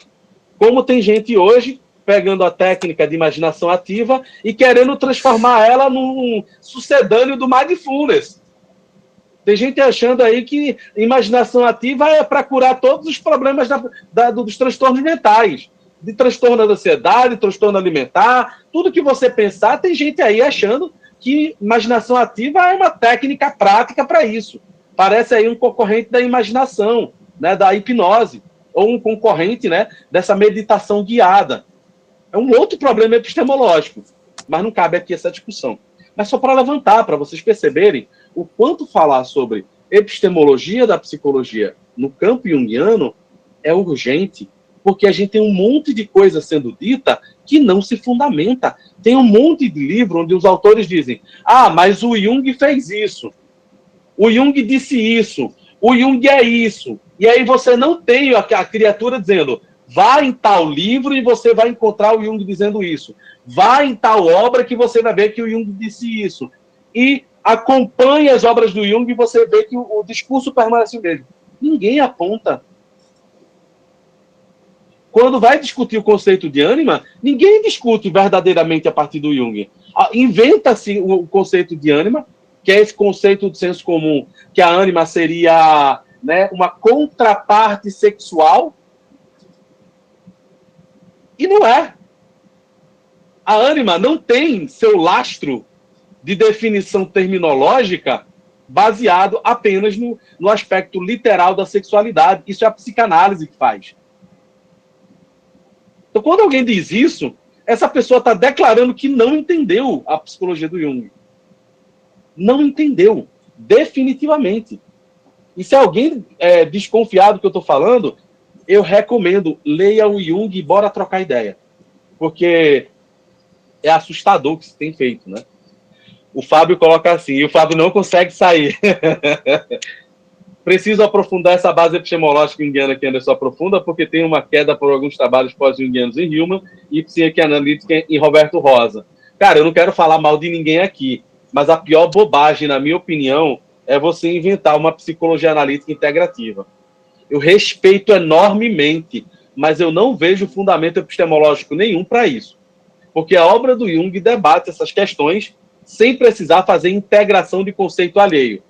Como tem gente hoje pegando a técnica de imaginação ativa e querendo transformar ela num sucedâneo do mindfulness. Tem gente achando aí que imaginação ativa é para curar todos os problemas dos transtornos mentais. De transtorno da ansiedade, transtorno alimentar, tudo que você pensar, tem gente aí achando que imaginação ativa é uma técnica prática para isso. Parece aí um concorrente da imaginação, né, da hipnose, ou um concorrente, né, dessa meditação guiada. É um outro problema epistemológico, mas não cabe aqui essa discussão. Mas só para levantar, para vocês perceberem o quanto falar sobre epistemologia da psicologia no campo junguiano é urgente, porque a gente tem um monte de coisa sendo dita que não se fundamenta. Tem um monte de livro onde os autores dizem: mas o Jung fez isso, o Jung disse isso, o Jung é isso. E aí você não tem a criatura dizendo: vá em tal livro e você vai encontrar o Jung dizendo isso. Vá em tal obra que você vai ver que o Jung disse isso. E acompanhe as obras do Jung e você vê que o discurso permanece o mesmo. Ninguém aponta. Quando vai discutir o conceito de ânima, ninguém discute verdadeiramente a partir do Jung. Inventa-se o conceito de ânima, que é esse conceito de senso comum, que a ânima seria, né, uma contraparte sexual. E não é. A ânima não tem seu lastro de definição terminológica baseado apenas no aspecto literal da sexualidade. Isso é a psicanálise que faz. Então, quando alguém diz isso, essa pessoa está declarando que não entendeu a psicologia do Jung. Não entendeu, definitivamente. E se alguém é desconfiado do que eu estou falando, eu recomendo, leia o Jung e bora trocar ideia. Porque é assustador o que se tem feito, né? O Fábio coloca assim, e o Fábio não consegue sair. Preciso aprofundar essa base epistemológica junguiana que Anderson aprofunda, porque tem uma queda por alguns trabalhos pós-junguianos em Hillman e psicanalítica em Roberto Rosa. Cara, eu não quero falar mal de ninguém aqui, mas a pior bobagem, na minha opinião, é você inventar uma psicologia analítica integrativa. Eu respeito enormemente, mas eu não vejo fundamento epistemológico nenhum para isso. Porque a obra do Jung debate essas questões sem precisar fazer integração de conceito alheio.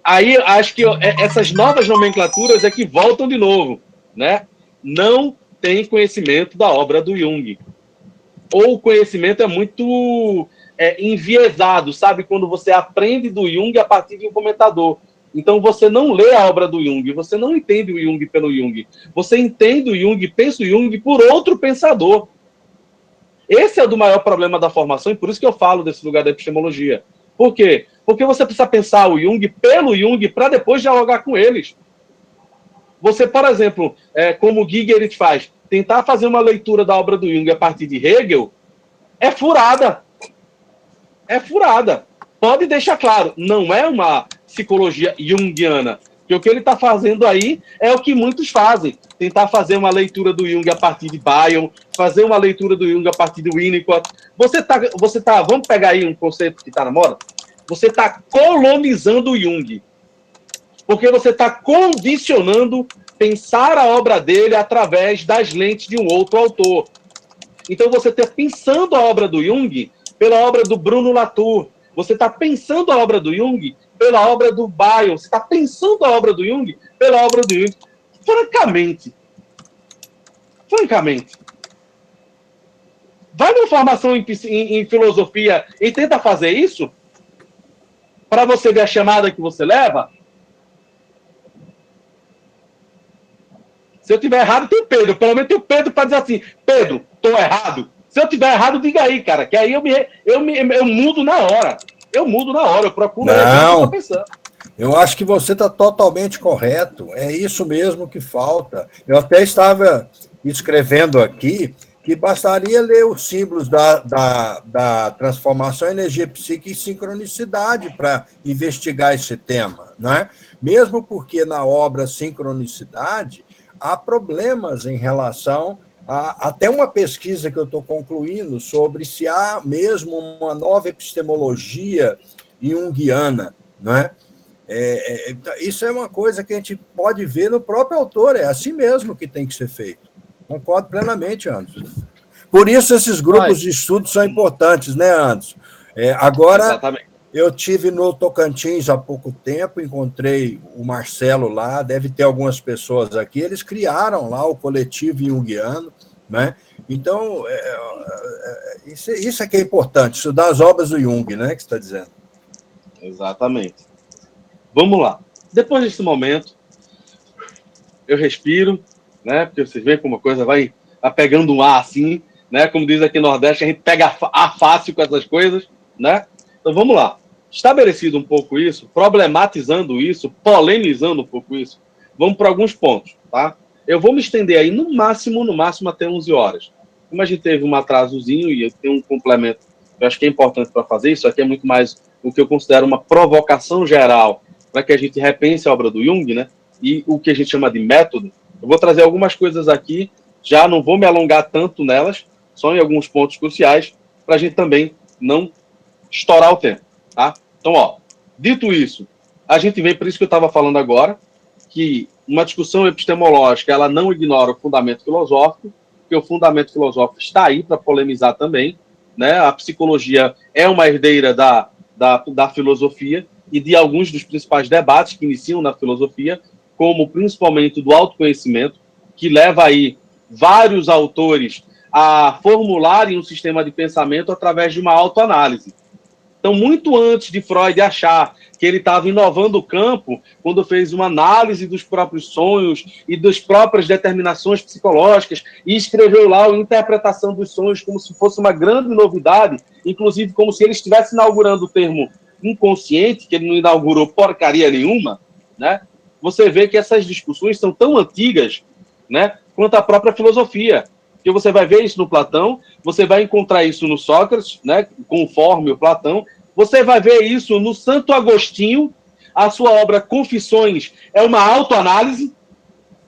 Aí, acho que essas novas nomenclaturas é que voltam de novo, né? Não tem conhecimento da obra do Jung. Ou o conhecimento é muito enviesado, sabe? Quando você aprende do Jung a partir de um comentador. Então, você não lê a obra do Jung, você não entende o Jung pelo Jung. Você entende o Jung, pensa o Jung por outro pensador. Esse é o do maior problema da formação, e por isso que eu falo desse lugar da epistemologia. Por quê? Porque você precisa pensar o Jung pelo Jung para depois dialogar com eles. Você, por exemplo, como o Giger faz, tentar fazer uma leitura da obra do Jung a partir de Hegel, é furada. É furada. Pode deixar claro, não é uma psicologia junguiana. Porque o que ele está fazendo aí é o que muitos fazem. Tentar fazer uma leitura do Jung a partir de Bion, fazer uma leitura do Jung a partir de Winnicott. Você tá, vamos pegar aí um conceito que está na moda? Você está colonizando o Jung. Porque você está condicionando pensar a obra dele através das lentes de um outro autor. Então você está pensando a obra do Jung pela obra do Bruno Latour. Você está pensando a obra do Jung pela obra do Bion. Você está pensando a obra do Jung pela obra do Jung. Francamente, vai numa formação em filosofia e tenta fazer isso para você ver a chamada que você leva. Se eu tiver errado, tem o Pedro. Pelo menos tem o Pedro para dizer assim, Pedro, estou errado. Se eu tiver errado, diga aí, cara, que aí eu mudo na hora. Eu procuro o que eu estou pensando. Eu acho que você está totalmente correto. É isso mesmo que falta. Eu até estava escrevendo aqui que bastaria ler os símbolos da transformação, energia psíquica e sincronicidade para investigar esse tema, não é? Mesmo porque na obra Sincronicidade há problemas em relação a até uma pesquisa que eu estou concluindo sobre se há mesmo uma nova epistemologia junguiana, não é? Isso é uma coisa que a gente pode ver no próprio autor, é assim mesmo que tem que ser feito. Concordo plenamente, Anderson. Por isso esses grupos de estudo são importantes, né, Anderson? Agora, exatamente. Eu tive no Tocantins há pouco tempo, encontrei o Marcelo lá, deve ter algumas pessoas aqui, eles criaram lá o coletivo junguiano, né? Então, isso é que é importante, estudar as obras do Jung, né, que você está dizendo. Exatamente. Vamos lá. Depois desse momento, eu respiro, né? Porque vocês veem como a coisa vai pegando um ar assim, né? Como diz aqui no Nordeste, a gente pega ar fácil com essas coisas, né? Então vamos lá. Estabelecido um pouco isso, problematizando isso, polemizando um pouco isso, vamos para alguns pontos, tá? Eu vou me estender aí no máximo até 11 horas. Como a gente teve um atrasozinho e eu tenho um complemento, eu acho que é importante para fazer isso, aqui é muito mais o que eu considero uma provocação geral para que a gente repense a obra do Jung, né? E o que a gente chama de método. Eu vou trazer algumas coisas aqui, já não vou me alongar tanto nelas, só em alguns pontos cruciais, para a gente também não estourar o tempo, tá? Então, dito isso, a gente vem, por isso que eu estava falando agora, que uma discussão epistemológica, ela não ignora o fundamento filosófico, porque o fundamento filosófico está aí para polemizar também, né? A psicologia é uma herdeira da filosofia e de alguns dos principais debates que iniciam na filosofia, como principalmente do autoconhecimento, que leva aí vários autores a formularem um sistema de pensamento através de uma autoanálise. Então, muito antes de Freud achar que ele estava inovando o campo, quando fez uma análise dos próprios sonhos e das próprias determinações psicológicas, e escreveu lá a interpretação dos sonhos como se fosse uma grande novidade, inclusive como se ele estivesse inaugurando o termo inconsciente, que ele não inaugurou porcaria nenhuma, né? Você vê que essas discussões são tão antigas, né, quanto a própria filosofia. Porque você vai ver isso no Platão, você vai encontrar isso no Sócrates, né, conforme o Platão, você vai ver isso no Santo Agostinho, a sua obra Confissões é uma autoanálise,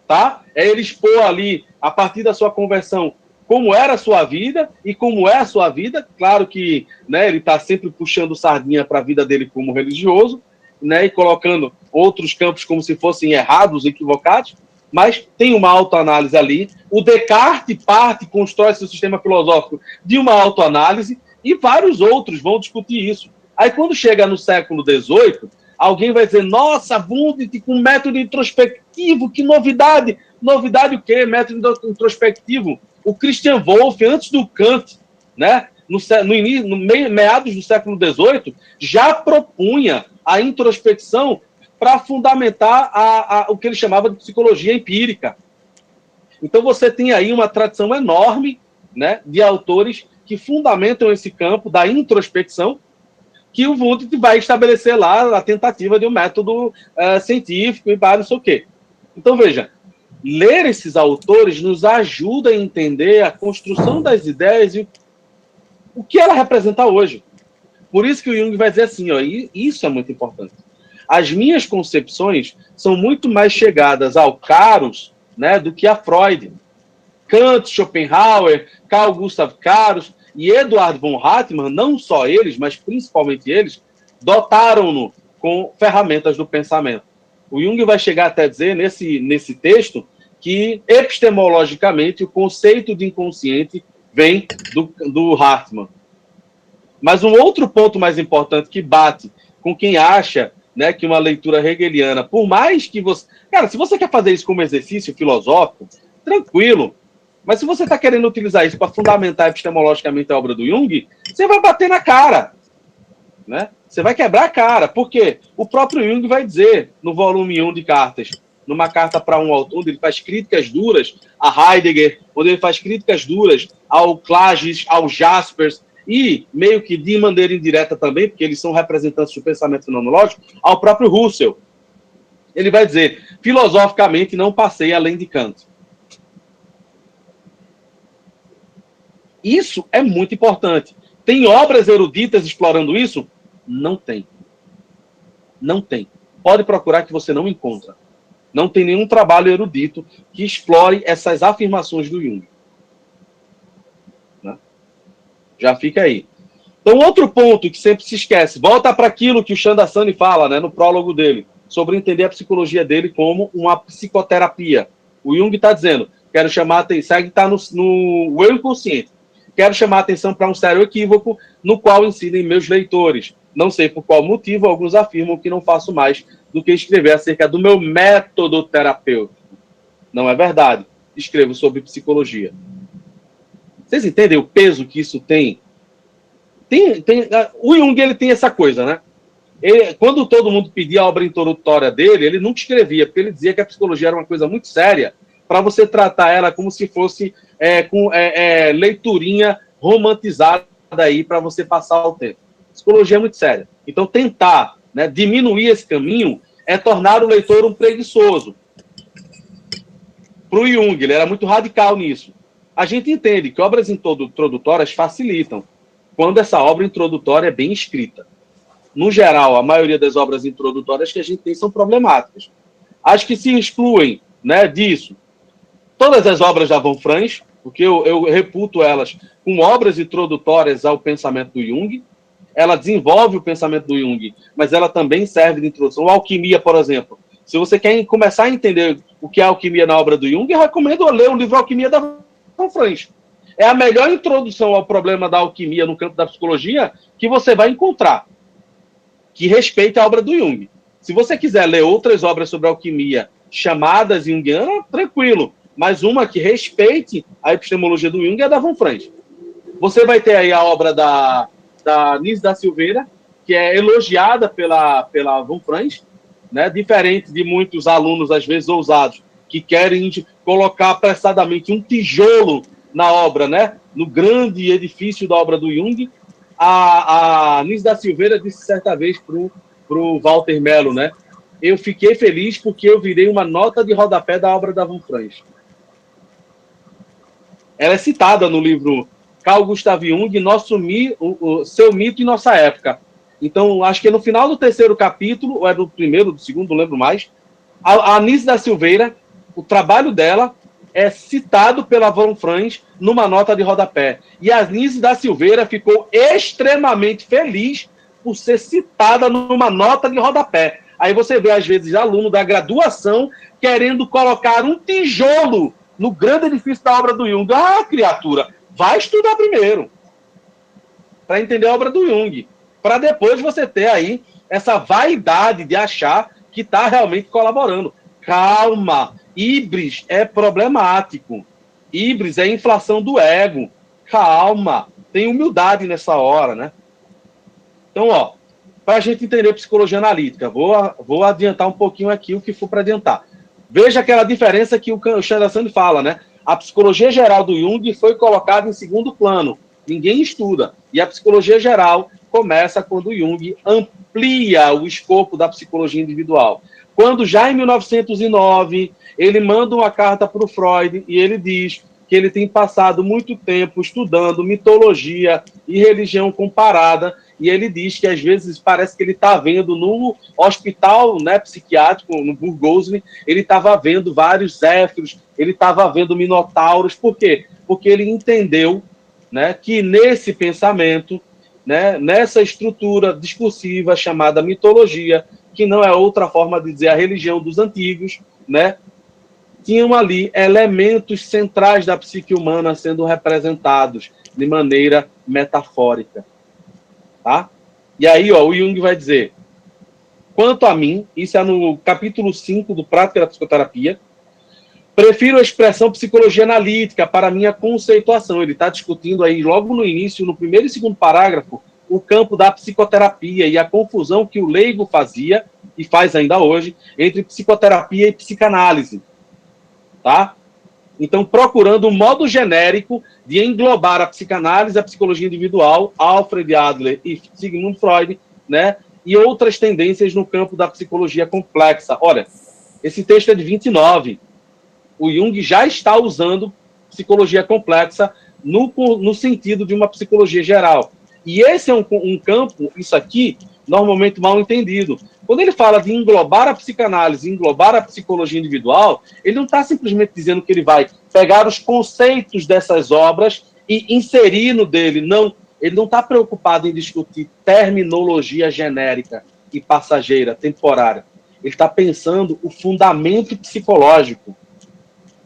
tá? É ele expor ali, a partir da sua conversão, como era a sua vida e como é a sua vida. Claro que, né, ele está sempre puxando sardinha para a vida dele como religioso, né, e colocando outros campos como se fossem errados, equivocados, mas tem uma autoanálise ali. O Descartes constrói seu sistema filosófico de uma autoanálise, e vários outros vão discutir isso. Aí, quando chega no século XVIII, alguém vai dizer, nossa, Wundt com método introspectivo, que novidade! Novidade o quê? Método introspectivo. O Christian Wolff, antes do Kant, né, meados do século XVIII, já propunha a introspecção para fundamentar o que ele chamava de psicologia empírica. Então, você tem aí uma tradição enorme, né, de autores que fundamentam esse campo da introspecção, que o Wundt vai estabelecer lá a tentativa de um método científico e para não sei o quê. Então, veja, ler esses autores nos ajuda a entender a construção das ideias e o que ela representa hoje. Por isso que o Jung vai dizer assim, ó, e isso é muito importante. As minhas concepções são muito mais chegadas ao Caros, né, do que a Freud. Kant, Schopenhauer, Carl Gustav Caros e Eduard von Hartmann, não só eles, mas principalmente eles, dotaram-no com ferramentas do pensamento. O Jung vai chegar até dizer, nesse texto, que epistemologicamente o conceito de inconsciente vem do Hartmann. Mas um outro ponto mais importante que bate com quem acha, né, que uma leitura hegeliana, por mais que você... Cara, se você quer fazer isso como exercício filosófico, tranquilo. Mas se você está querendo utilizar isso para fundamentar epistemologicamente a obra do Jung, você vai bater na cara. Né? Você vai quebrar a cara. Por quê? O próprio Jung vai dizer, no volume 1 de Cartas, numa carta para um autor, onde ele faz críticas duras a Heidegger, onde ele faz críticas duras ao Klages, ao Jaspers, e meio que de maneira indireta também, porque eles são representantes do pensamento fenomenológico, ao próprio Russell. Ele vai dizer, filosoficamente não passei além de Kant. Isso é muito importante. Tem obras eruditas explorando isso? Não tem. Não tem. Pode procurar que você não encontra. Não tem nenhum trabalho erudito que explore essas afirmações do Jung. Né? Já fica aí. Então, outro ponto que sempre se esquece, volta para aquilo que o Chandassani fala, né, no prólogo dele, sobre entender a psicologia dele como uma psicoterapia. O Jung está dizendo, quero chamar a atenção, que está no eu inconsciente. Quero chamar a atenção para um sério equívoco no qual ensinem meus leitores. Não sei por qual motivo, alguns afirmam que não faço mais do que escrever acerca do meu método terapêutico. Não é verdade. Escrevo sobre psicologia. Vocês entendem o peso que isso tem? O Jung, ele tem essa coisa, né? Quando todo mundo pedia a obra introdutória dele, ele nunca escrevia, porque ele dizia que a psicologia era uma coisa muito séria, para você tratar ela como se fosse leiturinha romantizada aí para você passar o tempo. Psicologia é muito séria. Então, tentar, né, diminuir esse caminho é tornar o leitor um preguiçoso. Para o Jung, ele era muito radical nisso. A gente entende que obras introdutórias facilitam, quando essa obra introdutória é bem escrita. No geral, a maioria das obras introdutórias que a gente tem são problemáticas. As que se excluem, né, disso, todas as obras da Von Franz, porque eu reputo elas com obras introdutórias ao pensamento do Jung. Ela desenvolve o pensamento do Jung, mas ela também serve de introdução. A alquimia, por exemplo. Se você quer começar a entender o que é alquimia na obra do Jung, eu recomendo ler o livro Alquimia da Von Franz. É a melhor introdução ao problema da alquimia no campo da psicologia que você vai encontrar, que respeita a obra do Jung. Se você quiser ler outras obras sobre alquimia chamadas junguiana, tranquilo. Mas uma que respeite a epistemologia do Jung é a da Von Franz. Você vai ter aí a obra da Nise da Silveira, que é elogiada pela Von Franz, né? Diferente de muitos alunos, às vezes ousados, que querem colocar apressadamente um tijolo na obra, né? No grande edifício da obra do Jung. A Nise da Silveira disse certa vez para o Walter Mello, né? Eu fiquei feliz porque eu virei uma nota de rodapé da obra da Von Franz. Ela é citada no livro Carl Gustav Jung, Seu Mito e Nossa Época. Então, acho que é no final do 3º capítulo, ou é do 1º, do 2º, não lembro mais, a Nise da Silveira, o trabalho dela é citado pela Von Franz numa nota de rodapé. E a Nise da Silveira ficou extremamente feliz por ser citada numa nota de rodapé. Aí você vê, às vezes, aluno da graduação querendo colocar um tijolo no grande edifício da obra do Jung. Ah, criatura, vai estudar primeiro para entender a obra do Jung, para depois você ter aí essa vaidade de achar que está realmente colaborando. Calma, híbris é problemático. Híbris é inflação do ego. Calma, tem humildade nessa hora, né? Então, ó, para a gente entender psicologia analítica, vou adiantar um pouquinho aqui o que for para adiantar. Veja aquela diferença que o Chandrasekhar fala, né? A psicologia geral do Jung foi colocada em segundo plano. Ninguém estuda. E a psicologia geral começa quando o Jung amplia o escopo da psicologia individual. Quando já em 1909 ele manda uma carta para o Freud e ele diz que ele tem passado muito tempo estudando mitologia e religião comparada, e ele diz que às vezes parece que ele está vendo no hospital, né, psiquiátrico, no Burgosne, ele estava vendo vários Zéfiros, ele estava vendo minotauros. Por quê? Porque ele entendeu, né, que nesse pensamento, né, nessa estrutura discursiva chamada mitologia, que não é outra forma de dizer a religião dos antigos, né, tinham ali elementos centrais da psique humana sendo representados de maneira metafórica. Tá? E aí, ó, o Jung vai dizer: quanto a mim, isso é no capítulo 5 do Prática da Psicoterapia, prefiro a expressão psicologia analítica para minha conceituação. Ele está discutindo aí, logo no início, no primeiro e segundo parágrafo, o campo da psicoterapia e a confusão que o leigo fazia, e faz ainda hoje, entre psicoterapia e psicanálise. Tá? Então, procurando um modo genérico de englobar a psicanálise, a psicologia individual, Alfred Adler e Sigmund Freud, né, e outras tendências no campo da psicologia complexa. Olha, esse texto é de 29. O Jung já está usando psicologia complexa no sentido de uma psicologia geral. E esse é um campo, isso aqui, normalmente mal entendido. Quando ele fala de englobar a psicanálise, englobar a psicologia individual, ele não está simplesmente dizendo que ele vai pegar os conceitos dessas obras e inserir no dele. Não, ele não está preocupado em discutir terminologia genérica e passageira, temporária. Ele está pensando o fundamento psicológico.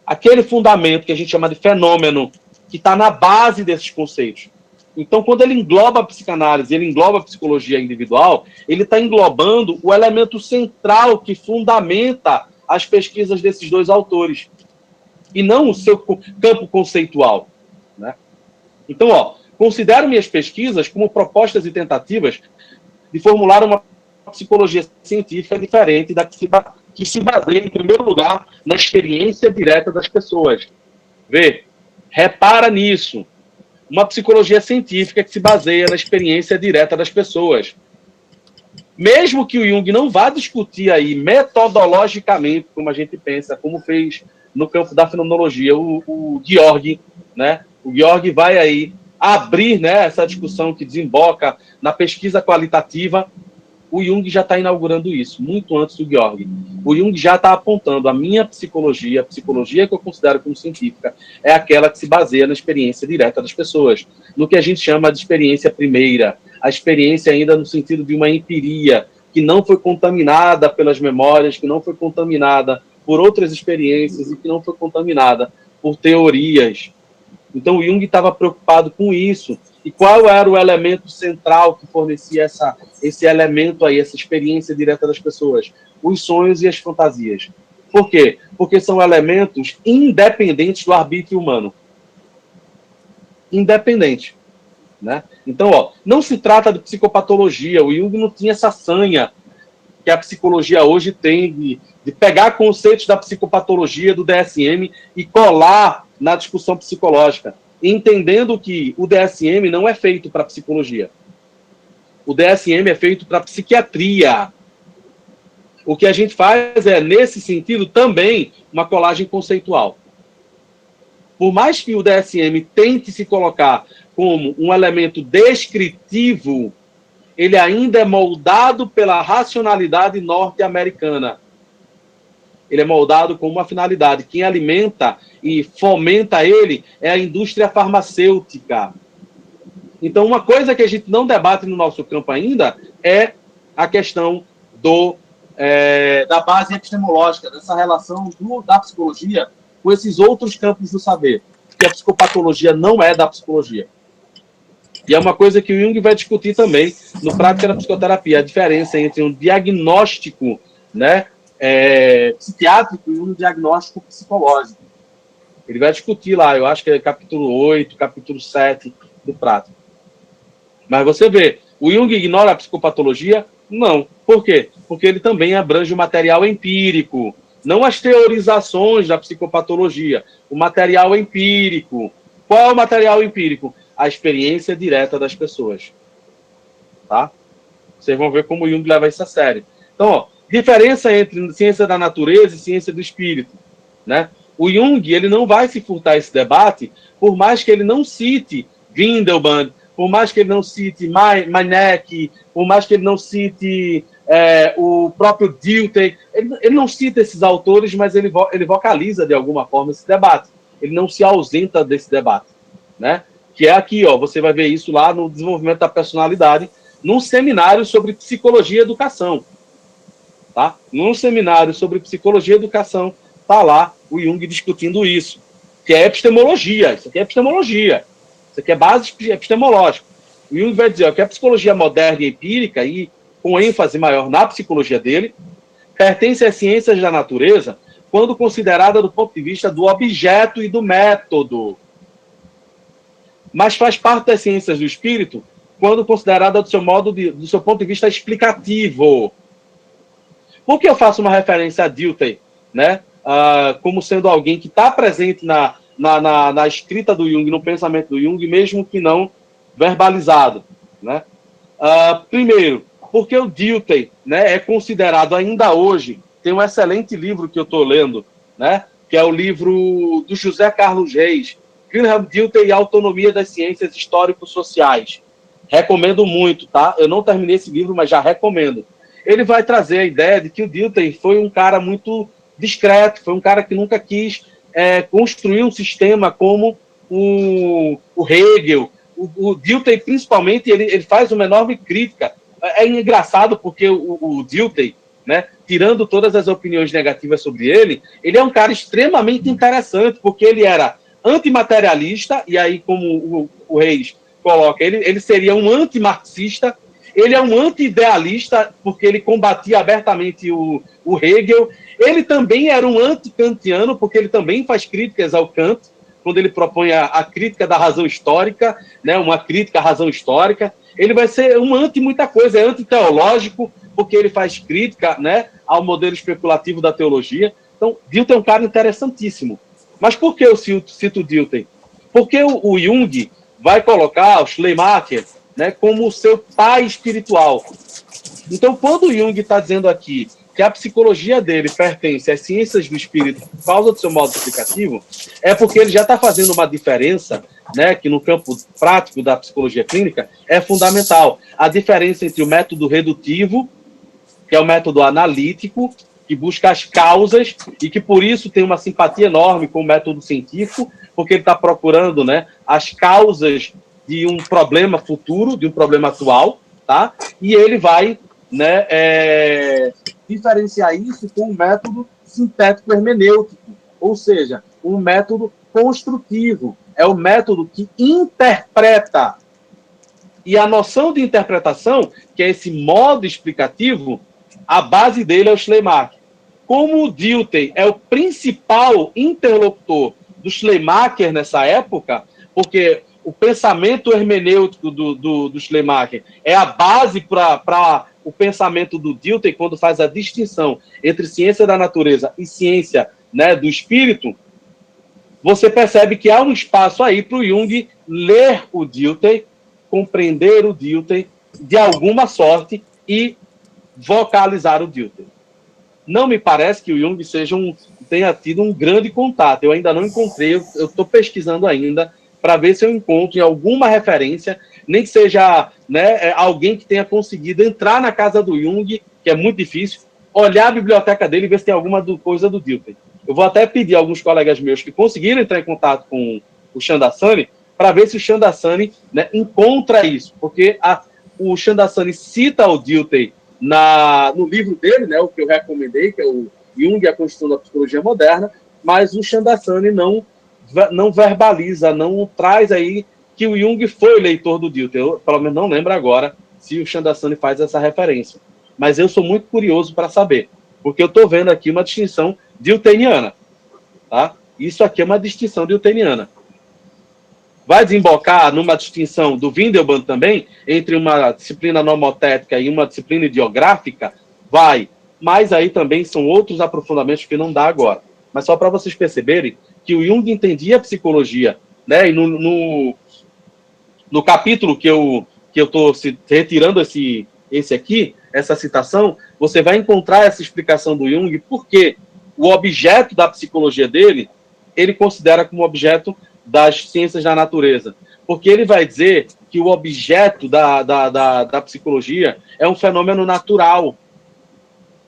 Aquele fundamento que a gente chama de fenômeno, que está na base desses conceitos. Então, quando ele engloba a psicanálise, ele engloba a psicologia individual, ele está englobando o elemento central que fundamenta as pesquisas desses dois autores, e não o seu campo conceitual. Né? Então, ó, considero minhas pesquisas como propostas e tentativas de formular uma psicologia científica diferente da que se baseia, em primeiro lugar, na experiência direta das pessoas. Vê, repara nisso. Uma psicologia científica que se baseia na experiência direta das pessoas. Mesmo que o Jung não vá discutir aí metodologicamente, como a gente pensa, como fez no campo da fenomenologia, o Georg, né? O Georg vai aí abrir, né, essa discussão que desemboca na pesquisa qualitativa. O Jung já está inaugurando isso, muito antes do Georg. O Jung já está apontando a minha psicologia, a psicologia que eu considero como científica, é aquela que se baseia na experiência direta das pessoas, no que a gente chama de experiência primeira, a experiência ainda no sentido de uma empiria, que não foi contaminada pelas memórias, que não foi contaminada por outras experiências e que não foi contaminada por teorias. Então o Jung estava preocupado com isso. E qual era o elemento central que fornecia esse elemento aí, essa experiência direta das pessoas? Os sonhos e as fantasias. Por quê? Porque são elementos independentes do arbítrio humano. Independente. Né? Então, ó, não se trata de psicopatologia. O Jung não tinha essa sanha que a psicologia hoje tem de pegar conceitos da psicopatologia, do DSM, e colar na discussão psicológica, entendendo que o DSM não é feito para psicologia. O DSM é feito para psiquiatria. O que a gente faz é, nesse sentido, também uma colagem conceitual. Por mais que o DSM tente se colocar como um elemento descritivo, ele ainda é moldado pela racionalidade norte-americana. Ele é moldado com uma finalidade. Quem alimenta e fomenta ele é a indústria farmacêutica. Então, uma coisa que a gente não debate no nosso campo ainda é a questão do da base epistemológica, dessa relação da psicologia com esses outros campos do saber, que a psicopatologia não é da psicologia. E é uma coisa que o Jung vai discutir também no Prática da Psicoterapia, a diferença entre um diagnóstico, né, psiquiátrico e um diagnóstico psicológico. Ele vai discutir lá, eu acho que é capítulo 8, capítulo 7 do Prática. Mas você vê, o Jung ignora a psicopatologia? Não. Por quê? Porque ele também abrange o material empírico, não as teorizações da psicopatologia, o material empírico. Qual é o material empírico? A experiência direta das pessoas. Tá? Vocês vão ver como o Jung leva isso a sério. Então, ó, diferença entre ciência da natureza e ciência do espírito. Né? O Jung, ele não vai se furtar esse debate, por mais que ele não cite Windelband, por mais que ele não cite Manek, por mais que ele não cite o próprio Dilthey, ele não cita esses autores, mas ele vocaliza de alguma forma esse debate. Ele não se ausenta desse debate. Né? Que é aqui, ó, você vai ver isso lá no Desenvolvimento da Personalidade, num seminário sobre psicologia e educação. Tá? Num seminário sobre psicologia e educação, está lá o Jung discutindo isso, que é epistemologia. Isso aqui é epistemologia. Isso aqui é base epistemológica. O Jung vai dizer que a psicologia moderna e empírica, e com ênfase maior na psicologia dele, pertence às ciências da natureza quando considerada do ponto de vista do objeto e do método. Mas faz parte das ciências do espírito quando considerada do seu ponto de vista explicativo. Por que eu faço uma referência a Dilthey, né? Como sendo alguém que está presente na escrita do Jung, no pensamento do Jung, mesmo que não verbalizado. Né? Primeiro, porque o Dilthey, né, é considerado ainda hoje, tem um excelente livro que eu estou lendo, né, que é o livro do José Carlos Reis, Wilhelm Dilthey e a Autonomia das Ciências Histórico-Sociais. Recomendo muito, tá? Eu não terminei esse livro, mas já recomendo. Ele vai trazer a ideia de que o Dilthey foi um cara muito discreto, foi um cara que nunca quis construir um sistema como o Hegel. O Dilthey, principalmente, ele faz uma enorme crítica. É engraçado porque o Dilthey, né, tirando todas as opiniões negativas sobre ele é um cara extremamente interessante, porque ele era antimaterialista, e aí, como o Reis coloca, ele seria um antimarxista. Ele é um anti-idealista, porque ele combatia abertamente o Hegel. Ele também era um anti-kantiano, porque ele também faz críticas ao Kant, quando ele propõe a crítica da razão histórica, né, uma crítica à razão histórica. Ele vai ser um anti-muita coisa, é anti-teológico, porque ele faz crítica, né, ao modelo especulativo da teologia. Então, Dilthey é um cara interessantíssimo. Mas por que eu cito Dilthey? Porque o Jung vai colocar o Schleiermacher, né, como o seu pai espiritual. Então, quando o Jung está dizendo aqui que a psicologia dele pertence às ciências do espírito por causa do seu modo explicativo, é porque ele já está fazendo uma diferença, né, que no campo prático da psicologia clínica é fundamental. A diferença entre o método redutivo, que é o método analítico, que busca as causas e que, por isso, tem uma simpatia enorme com o método científico, porque ele está procurando, né, as causas de um problema futuro, de um problema atual, tá? E ele vai, né, diferenciar isso com um método sintético hermenêutico, ou seja, um método construtivo. É o método que interpreta. E a noção de interpretação, que é esse modo explicativo, a base dele é o Schleiermacher. Como o Dilthey é o principal interlocutor do Schleiermacher nessa época, porque o pensamento hermenêutico do Schleiermacher é a base para o pensamento do Dilthey, quando faz a distinção entre ciência da natureza e ciência, né, do espírito, você percebe que há um espaço aí para o Jung ler o Dilthey, compreender o Dilthey de alguma sorte e vocalizar o Dilthey. Não me parece que o Jung tenha tido um grande contato. Eu ainda não encontrei, eu estou pesquisando ainda para ver se eu encontro em alguma referência, nem que seja, né, alguém que tenha conseguido entrar na casa do Jung, que é muito difícil, olhar a biblioteca dele e ver se tem alguma coisa do Dilthey. Eu vou até pedir a alguns colegas meus que conseguiram entrar em contato com o Chandassani para ver se o Chandassani, né, encontra isso, porque o Chandassani cita o Dilthey no livro dele, né, o que eu recomendei, que é o Jung e a Construção da Psicologia Moderna, mas o Chandrasekhar não verbaliza, não traz aí que o Jung foi leitor do Dilthey. Eu, pelo menos, não lembro agora se o Chandrasekhar faz essa referência. Mas eu sou muito curioso para saber, porque eu estou vendo aqui uma distinção diltheyniana. Tá? Isso aqui é uma distinção diltheyniana. Vai desembocar numa distinção do Windelband também, entre uma disciplina nomotética e uma disciplina ideográfica? Vai. Mas aí também são outros aprofundamentos que não dá agora. Mas só para vocês perceberem que o Jung entendia a psicologia, né? E no capítulo que eu estou retirando essa citação, você vai encontrar essa explicação do Jung, porque o objeto da psicologia dele, ele considera como objeto das ciências da natureza. Porque ele vai dizer que o objeto da psicologia é um fenômeno natural.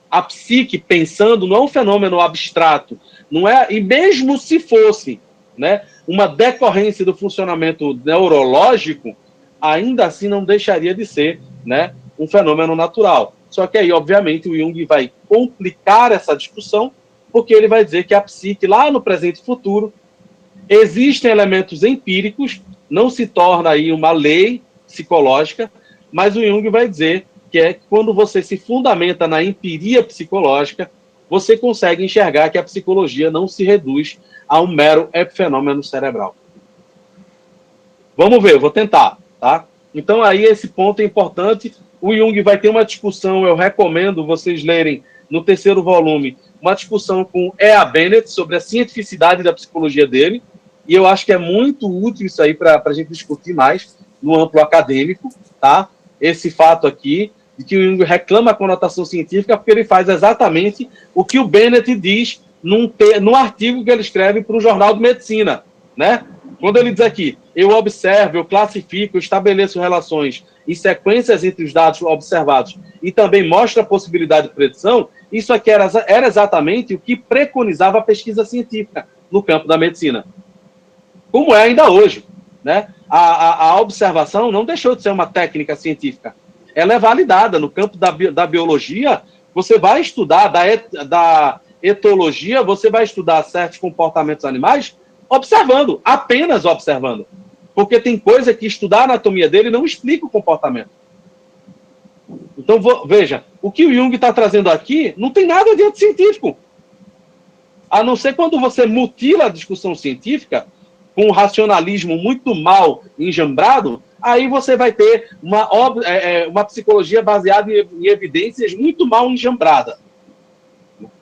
A psique, pensando, não é um fenômeno abstrato. Não é, e mesmo se fosse, né, uma decorrência do funcionamento neurológico, ainda assim não deixaria de ser, né, um fenômeno natural. Só que aí, obviamente, o Jung vai complicar essa discussão, porque ele vai dizer que a psique, lá no presente e futuro, existem elementos empíricos, não se torna aí uma lei psicológica, mas o Jung vai dizer que é quando você se fundamenta na empiria psicológica, você consegue enxergar que a psicologia não se reduz a um mero epifenômeno cerebral. Vamos ver, eu vou tentar, tá? Então aí esse ponto é importante. O Jung vai ter uma discussão, eu recomendo vocês lerem no 3º volume, uma discussão com E.A. Bennett sobre a cientificidade da psicologia dele, e eu acho que é muito útil isso aí para a gente discutir mais no amplo acadêmico, tá? Esse fato aqui, de que o Jung reclama a conotação científica, porque ele faz exatamente o que o Bennett diz num artigo que ele escreve para o Jornal de Medicina, né? Quando ele diz aqui, eu observo, eu classifico, eu estabeleço relações e sequências entre os dados observados e também mostra a possibilidade de predição, isso aqui era exatamente o que preconizava a pesquisa científica no campo da medicina. Como é ainda hoje, né? A observação não deixou de ser uma técnica científica. Ela é validada. No campo da biologia, você vai estudar, da etologia, você vai estudar certos comportamentos animais observando, apenas observando. Porque tem coisa que estudar a anatomia dele não explica o comportamento. Então, veja, o que o Jung está trazendo aqui não tem nada de anticientífico. A não ser quando você mutila a discussão científica com um racionalismo muito mal enjambrado, aí você vai ter uma psicologia baseada em evidências muito mal enjambrada.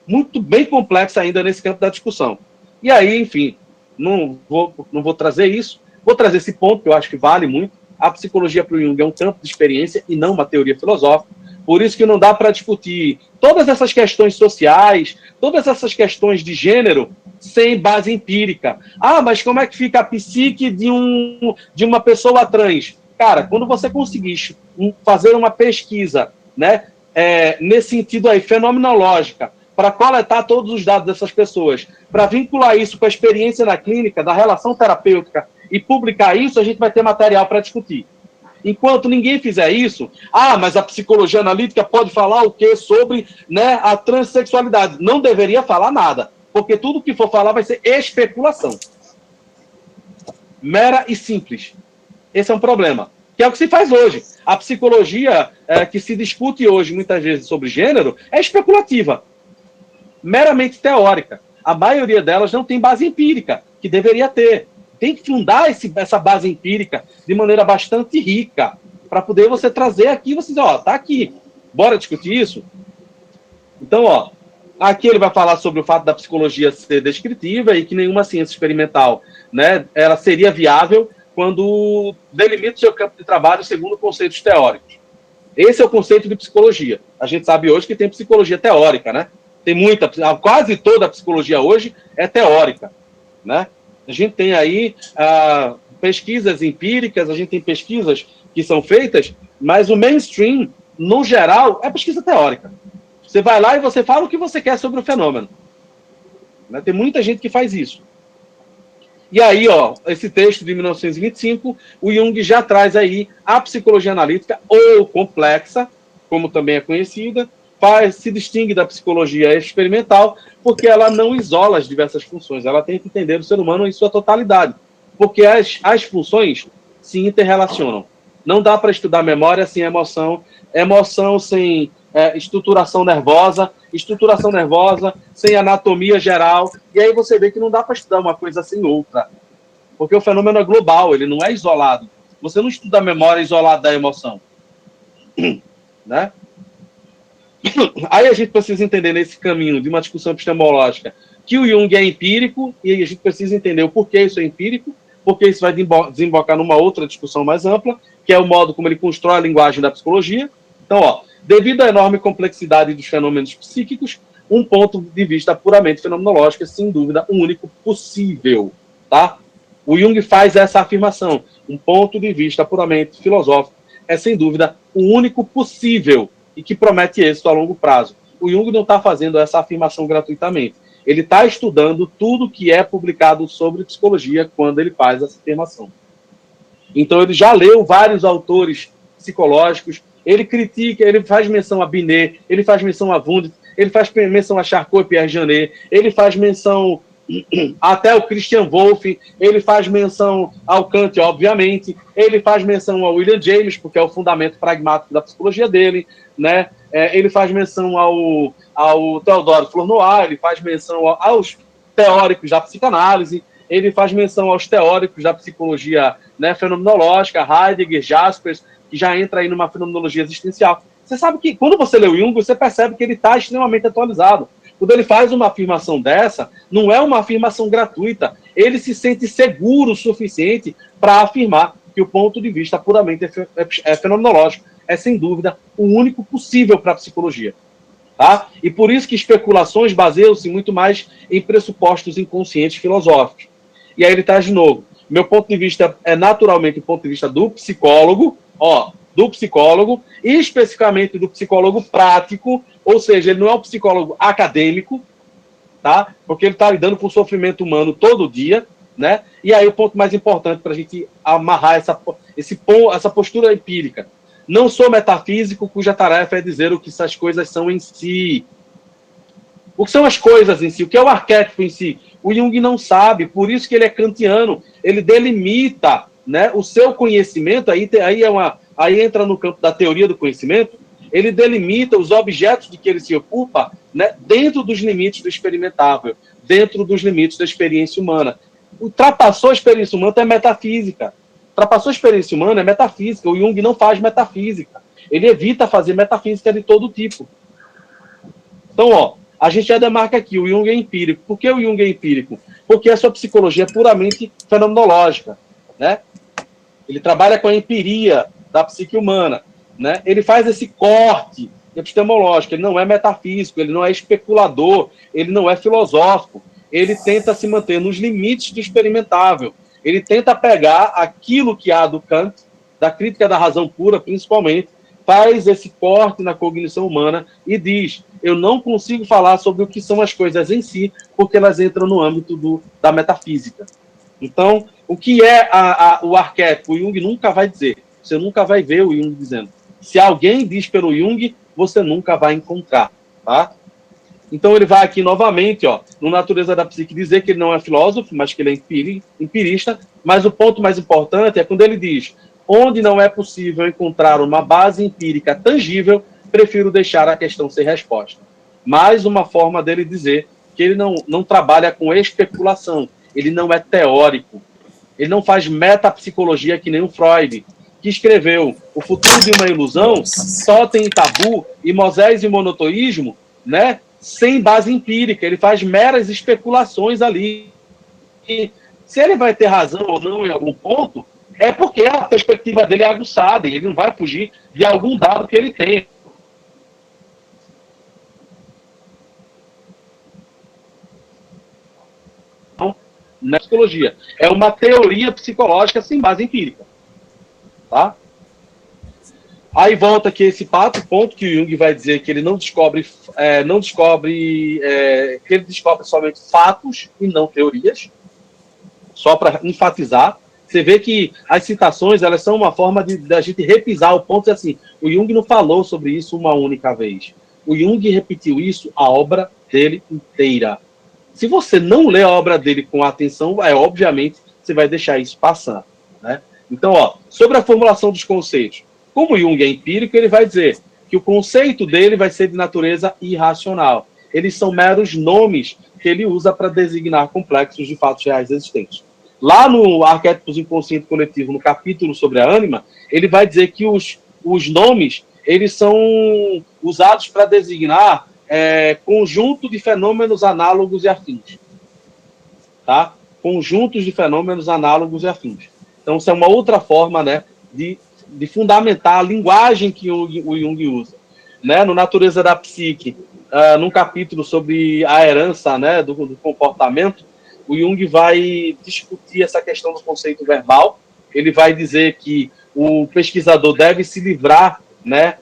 Muito bem complexa ainda nesse campo da discussão. E aí, enfim, não vou trazer isso, vou trazer esse ponto que eu acho que vale muito. A psicologia para o Jung é um campo de experiência e não uma teoria filosófica. Por isso que não dá para discutir todas essas questões sociais, todas essas questões de gênero, sem base empírica. Ah, mas como é que fica a psique de uma pessoa trans? Cara, quando você conseguir fazer uma pesquisa, né, nesse sentido aí, fenomenológica, para coletar todos os dados dessas pessoas, para vincular isso com a experiência na clínica, da relação terapêutica, e publicar isso, a gente vai ter material para discutir. Enquanto ninguém fizer isso, mas a psicologia analítica pode falar o quê sobre, né, a transexualidade? Não deveria falar nada, porque tudo que for falar vai ser especulação. Mera e simples. Esse é um problema, que é o que se faz hoje. A psicologia que se discute hoje, muitas vezes, sobre gênero, é especulativa, meramente teórica. A maioria delas não tem base empírica, que deveria ter. Tem que fundar essa base empírica de maneira bastante rica, para poder você trazer aqui, você dizer, tá aqui, bora discutir isso? Então, aqui ele vai falar sobre o fato da psicologia ser descritiva e que nenhuma ciência experimental, né, ela seria viável quando delimita o seu campo de trabalho segundo conceitos teóricos. Esse é o conceito de psicologia. A gente sabe hoje que tem psicologia teórica, né? Tem quase toda a psicologia hoje é teórica, né? A gente tem aí pesquisas empíricas, a gente tem pesquisas que são feitas, mas o mainstream, no geral, é pesquisa teórica. Você vai lá e você fala o que você quer sobre o fenômeno. Né? Tem muita gente que faz isso. E aí, esse texto de 1925, o Jung já traz aí a psicologia analítica ou complexa como também é conhecida, se distingue da psicologia experimental, porque ela não isola as diversas funções, ela tenta entender o ser humano em sua totalidade, porque as funções se interrelacionam. Não dá para estudar memória sem emoção, emoção sem estruturação nervosa sem anatomia geral, e aí você vê que não dá para estudar uma coisa sem outra, porque o fenômeno é global, ele não é isolado. Você não estuda a memória isolada da emoção, né? Aí a gente precisa entender nesse caminho de uma discussão epistemológica que o Jung é empírico, e a gente precisa entender o porquê isso é empírico, porque isso vai desembocar numa outra discussão mais ampla, que é o modo como ele constrói a linguagem da psicologia. Então, devido à enorme complexidade dos fenômenos psíquicos, um ponto de vista puramente fenomenológico é, sem dúvida, o único possível, tá? O Jung faz essa afirmação. Um ponto de vista puramente filosófico é, sem dúvida, o único possível e que promete êxito a longo prazo. O Jung não está fazendo essa afirmação gratuitamente. Ele está estudando tudo que é publicado sobre psicologia quando ele faz essa afirmação. Então, ele já leu vários autores psicológicos, ele critica, ele faz menção a Binet, ele faz menção a Wundt, ele faz menção a Charcot e Pierre Janet, ele faz menção até o Christian Wolff, ele faz menção ao Kant, obviamente, ele faz menção ao William James, porque é o fundamento pragmático da psicologia dele, né? Ele faz menção ao Theodore Flournoy, ele faz menção aos teóricos da psicanálise, ele faz menção aos teóricos da psicologia, né, fenomenológica, Heidegger, Jaspers, que já entra aí numa fenomenologia existencial. Você sabe que, quando você lê o Jung, você percebe que ele está extremamente atualizado. Quando ele faz uma afirmação dessa, não é uma afirmação gratuita. Ele se sente seguro o suficiente para afirmar que o ponto de vista puramente fenomenológico é, sem dúvida, o único possível para a psicologia. Tá? E por isso que especulações baseiam-se muito mais em pressupostos inconscientes filosóficos. E aí ele traz de novo. Meu ponto de vista é naturalmente o ponto de vista do psicólogo, e especificamente do psicólogo prático, ou seja, ele não é um psicólogo acadêmico, tá? Porque ele está lidando com o sofrimento humano todo dia, né? E aí o ponto mais importante para a gente amarrar essa postura empírica. Não sou metafísico cuja tarefa é dizer o que essas coisas são em si. O que são as coisas em si? O que é o arquétipo em si? O Jung não sabe, por isso que ele é kantiano. Ele delimita, né, o seu conhecimento, aí entra no campo da teoria do conhecimento, ele delimita os objetos de que ele se ocupa, né, dentro dos limites do experimentável, dentro dos limites da experiência humana. Ultrapassou a experiência humana é metafísica. Ultrapassou a experiência humana é metafísica. O Jung não faz metafísica. Ele evita fazer metafísica de todo tipo. Então, a gente já demarca aqui, o Jung é empírico. Por que o Jung é empírico? Porque a sua psicologia é puramente fenomenológica, né? Ele trabalha com a empiria da psique humana, né? Ele faz esse corte epistemológico, ele não é metafísico, ele não é especulador, ele não é filosófico, ele tenta se manter nos limites do experimentável, ele tenta pegar aquilo que há do Kant, da crítica da razão pura, principalmente, faz esse corte na cognição humana e diz, eu não consigo falar sobre o que são as coisas em si, porque elas entram no âmbito da metafísica. Então, o que é o arquétipo? O Jung nunca vai dizer. Você nunca vai ver o Jung dizendo. Se alguém diz pelo Jung, você nunca vai encontrar. Tá? Então, ele vai aqui novamente, no Natureza da Psique, dizer que ele não é filósofo, mas que ele é empirista. Mas o ponto mais importante é quando ele diz, onde não é possível encontrar uma base empírica tangível, prefiro deixar a questão sem resposta. Mais uma forma dele dizer que ele não trabalha com especulação, ele não é teórico, ele não faz metapsicologia que nem o Freud, que escreveu O Futuro de uma Ilusão, Totem e Tabu, e Moisés e Monoteísmo, né, sem base empírica, ele faz meras especulações ali. E se ele vai ter razão ou não em algum ponto, é porque a perspectiva dele é aguçada, e ele não vai fugir de algum dado que ele tem. Na psicologia. É uma teoria psicológica sem base empírica. Tá? Aí volta aqui esse ponto que o Jung vai dizer que ele que ele descobre somente fatos e não teorias, só para enfatizar. Você vê que as citações, elas são uma forma de a gente repisar o ponto, assim, o Jung não falou sobre isso uma única vez. O Jung repetiu isso a obra dele inteira. Se você não lê a obra dele com atenção, obviamente, você vai deixar isso passar, né? Então, sobre a formulação dos conceitos, como o Jung é empírico, ele vai dizer que o conceito dele vai ser de natureza irracional. Eles são meros nomes que ele usa para designar complexos de fatos reais existentes. Lá no Arquétipos Inconsciente Coletivo, no capítulo sobre a ânima, ele vai dizer que os nomes eles são usados para designar conjunto de fenômenos análogos e afins. Tá? Conjuntos de fenômenos análogos e afins. Então, isso é uma outra forma, né, de fundamentar a linguagem que o Jung usa. Né? No Natureza da Psique, num capítulo sobre a herança, né, do comportamento, o Jung vai discutir essa questão do conceito verbal. Ele vai dizer que o pesquisador deve se livrar, né,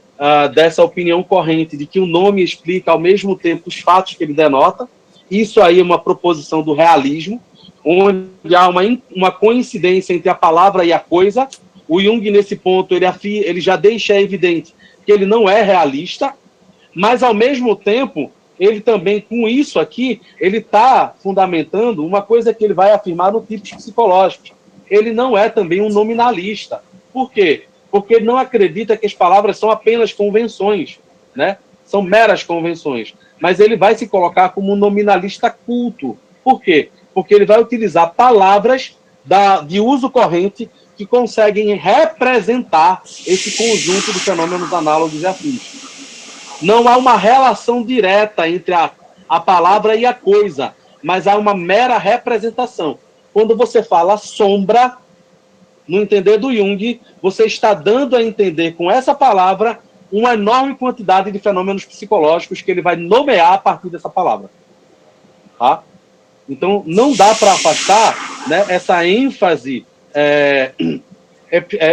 dessa opinião corrente de que o nome explica ao mesmo tempo os fatos que ele denota. Isso aí é uma proposição do realismo, onde há uma coincidência entre a palavra e a coisa. O Jung, nesse ponto, ele já deixa evidente que ele não é realista, mas, ao mesmo tempo, ele também, com isso aqui, ele está fundamentando uma coisa que ele vai afirmar no Tipos Psicológicos. Ele não é também um nominalista. Por quê? Porque ele não acredita que as palavras são apenas convenções, né? São meras convenções. Mas ele vai se colocar como um nominalista culto. Por quê? Porque ele vai utilizar palavras de uso corrente que conseguem representar esse conjunto de fenômenos análogos e afins. Não há uma relação direta entre a palavra e a coisa, mas há uma mera representação. Quando você fala sombra, no entender do Jung, você está dando a entender com essa palavra uma enorme quantidade de fenômenos psicológicos que ele vai nomear a partir dessa palavra. Tá? Então, não dá para afastar, né, essa ênfase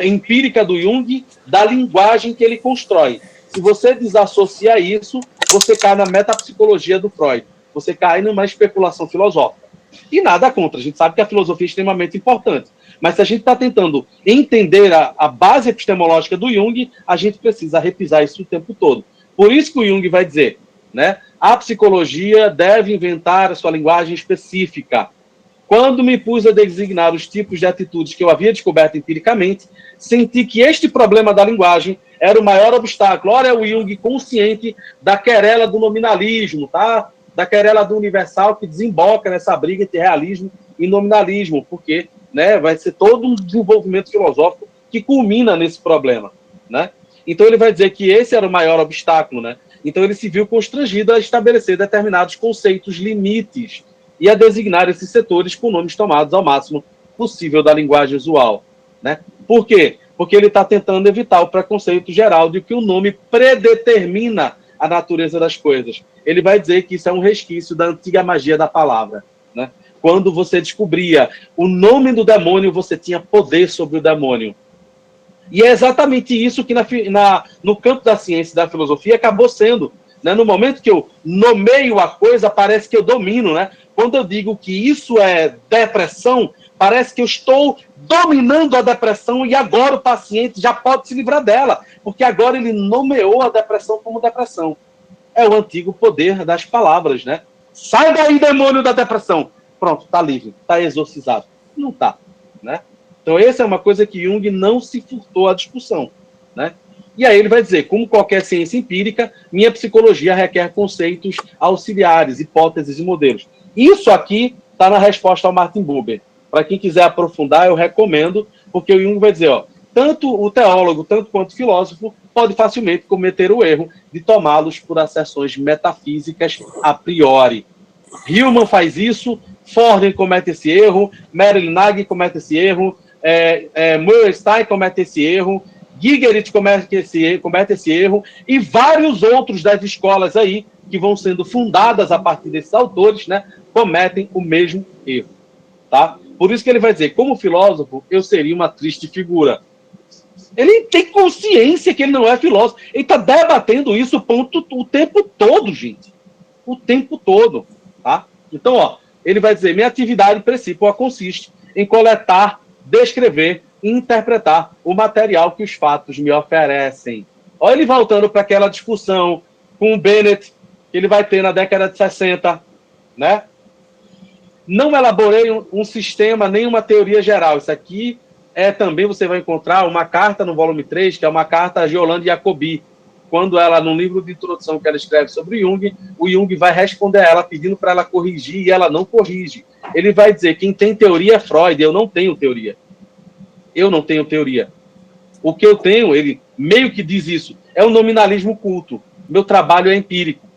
empírica do Jung da linguagem que ele constrói. Se você desassocia isso, você cai na metapsicologia do Freud. Você cai numa especulação filosófica. E nada contra. A gente sabe que a filosofia é extremamente importante. Mas se a gente está tentando entender a base epistemológica do Jung, a gente precisa repisar isso o tempo todo. Por isso que o Jung vai dizer, né, a psicologia deve inventar a sua linguagem específica. Quando me pus a designar os tipos de atitudes que eu havia descoberto empiricamente, senti que este problema da linguagem era o maior obstáculo. Olha o Jung consciente da querela do nominalismo, tá? Da querela do universal que desemboca nessa briga entre realismo e nominalismo, porque, né, vai ser todo um desenvolvimento filosófico que culmina nesse problema, né? Então ele vai dizer que esse era o maior obstáculo, né? Então ele se viu constrangido a estabelecer determinados conceitos limites e a designar esses setores com nomes tomados ao máximo possível da linguagem usual, né? Por quê? Porque ele está tentando evitar o preconceito geral de que o nome predetermina a natureza das coisas. Ele vai dizer que isso é um resquício da antiga magia da palavra, né? Quando você descobria o nome do demônio, você tinha poder sobre o demônio. E é exatamente isso que no campo da ciência e da filosofia acabou sendo, né? No momento que eu nomeio a coisa, parece que eu domino, né? Quando eu digo que isso é depressão, parece que eu estou dominando a depressão e agora o paciente já pode se livrar dela, porque agora ele nomeou a depressão como depressão. É o antigo poder das palavras, né? Sai daí, demônio da depressão. Pronto, está livre, está exorcizado. Não está, né? Então, essa é uma coisa que Jung não se furtou à discussão, né? E aí ele vai dizer, como qualquer ciência empírica, minha psicologia requer conceitos auxiliares, hipóteses e modelos. Isso aqui está na resposta ao Martin Buber. Para quem quiser aprofundar, eu recomendo, porque o Jung vai dizer, tanto o teólogo, tanto quanto o filósofo, pode facilmente cometer o erro de tomá-los por asserções metafísicas a priori. Hillman faz isso, Forden comete esse erro, Marilyn Nagy comete esse erro, Murray comete esse erro, Gigerit comete esse erro, e vários outros das escolas aí, que vão sendo fundadas a partir desses autores, né, cometem o mesmo erro. Tá? Por isso que ele vai dizer, como filósofo, eu seria uma triste figura. Ele tem consciência que ele não é filósofo. Ele está debatendo isso o tempo todo, gente. O tempo todo. Tá? Então, ele vai dizer, minha atividade principal consiste em coletar descrever e interpretar o material que os fatos me oferecem. Olha ele voltando para aquela discussão com o Bennett, que ele vai ter na década de 60, né? Não elaborei um sistema, nem uma teoria geral. Isso aqui também você vai encontrar uma carta no volume 3, que é uma carta a Yolande Jacobi. Quando ela, no livro de introdução que ela escreve sobre o Jung vai responder a ela pedindo para ela corrigir e ela não corrige. Ele vai dizer, quem tem teoria é Freud, eu não tenho teoria. Eu não tenho teoria. O que eu tenho, ele meio que diz isso, é o nominalismo culto. Meu trabalho é empírico.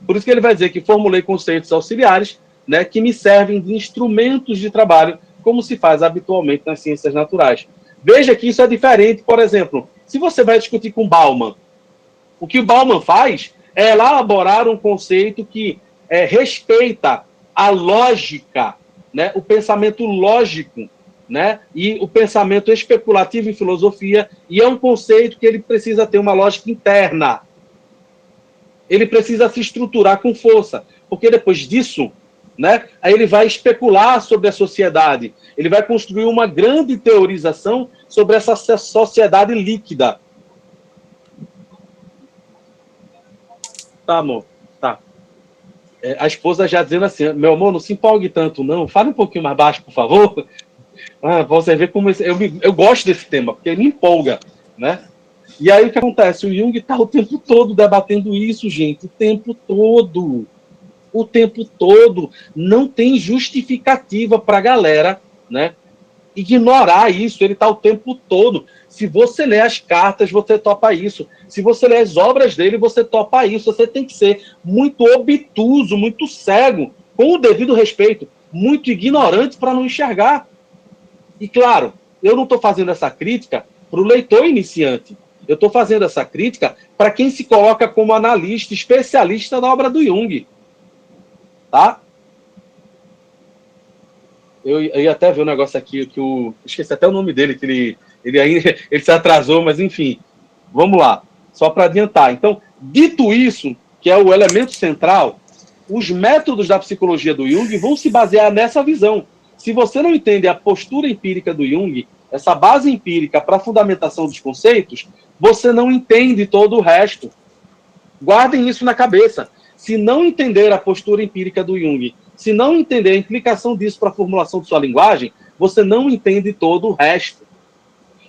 Por isso que ele vai dizer que formulei conceitos auxiliares, né, que me servem de instrumentos de trabalho, como se faz habitualmente nas ciências naturais. Veja que isso é diferente, por exemplo, se você vai discutir com Bauman, o que o Bauman faz é elaborar um conceito que respeita a lógica, né, o pensamento lógico, né, e o pensamento especulativo em filosofia, e é um conceito que ele precisa ter uma lógica interna. Ele precisa se estruturar com força, porque depois disso, né, aí ele vai especular sobre a sociedade, ele vai construir uma grande teorização sobre essa sociedade líquida. Tá, amor, tá. A esposa já dizendo assim, meu amor, não se empolgue tanto, não, fale um pouquinho mais baixo, por favor. Você vê como eu gosto desse tema, porque ele me empolga, né? E aí o que acontece? O Jung está o tempo todo debatendo isso, gente, o tempo todo. O tempo todo. Não tem justificativa para a galera, né, ignorar isso. Ele está o tempo todo. Se você lê as cartas, você topa isso. Se você lê as obras dele, você topa isso. Você tem que ser muito obtuso, muito cego, com o devido respeito, muito ignorante para não enxergar. E, claro, eu não estou fazendo essa crítica para o leitor iniciante. Eu estou fazendo essa crítica para quem se coloca como analista, especialista da obra do Jung. Tá? Eu ia até ver um negócio aqui, que esqueci até o nome dele, que ele se atrasou, mas enfim. Vamos lá, só para adiantar. Então, dito isso, que é o elemento central, os métodos da psicologia do Jung vão se basear nessa visão. Se você não entende a postura empírica do Jung, essa base empírica para a fundamentação dos conceitos, você não entende todo o resto. Guardem isso na cabeça. Se não entender a postura empírica do Jung, se não entender a implicação disso para a formulação de sua linguagem, você não entende todo o resto.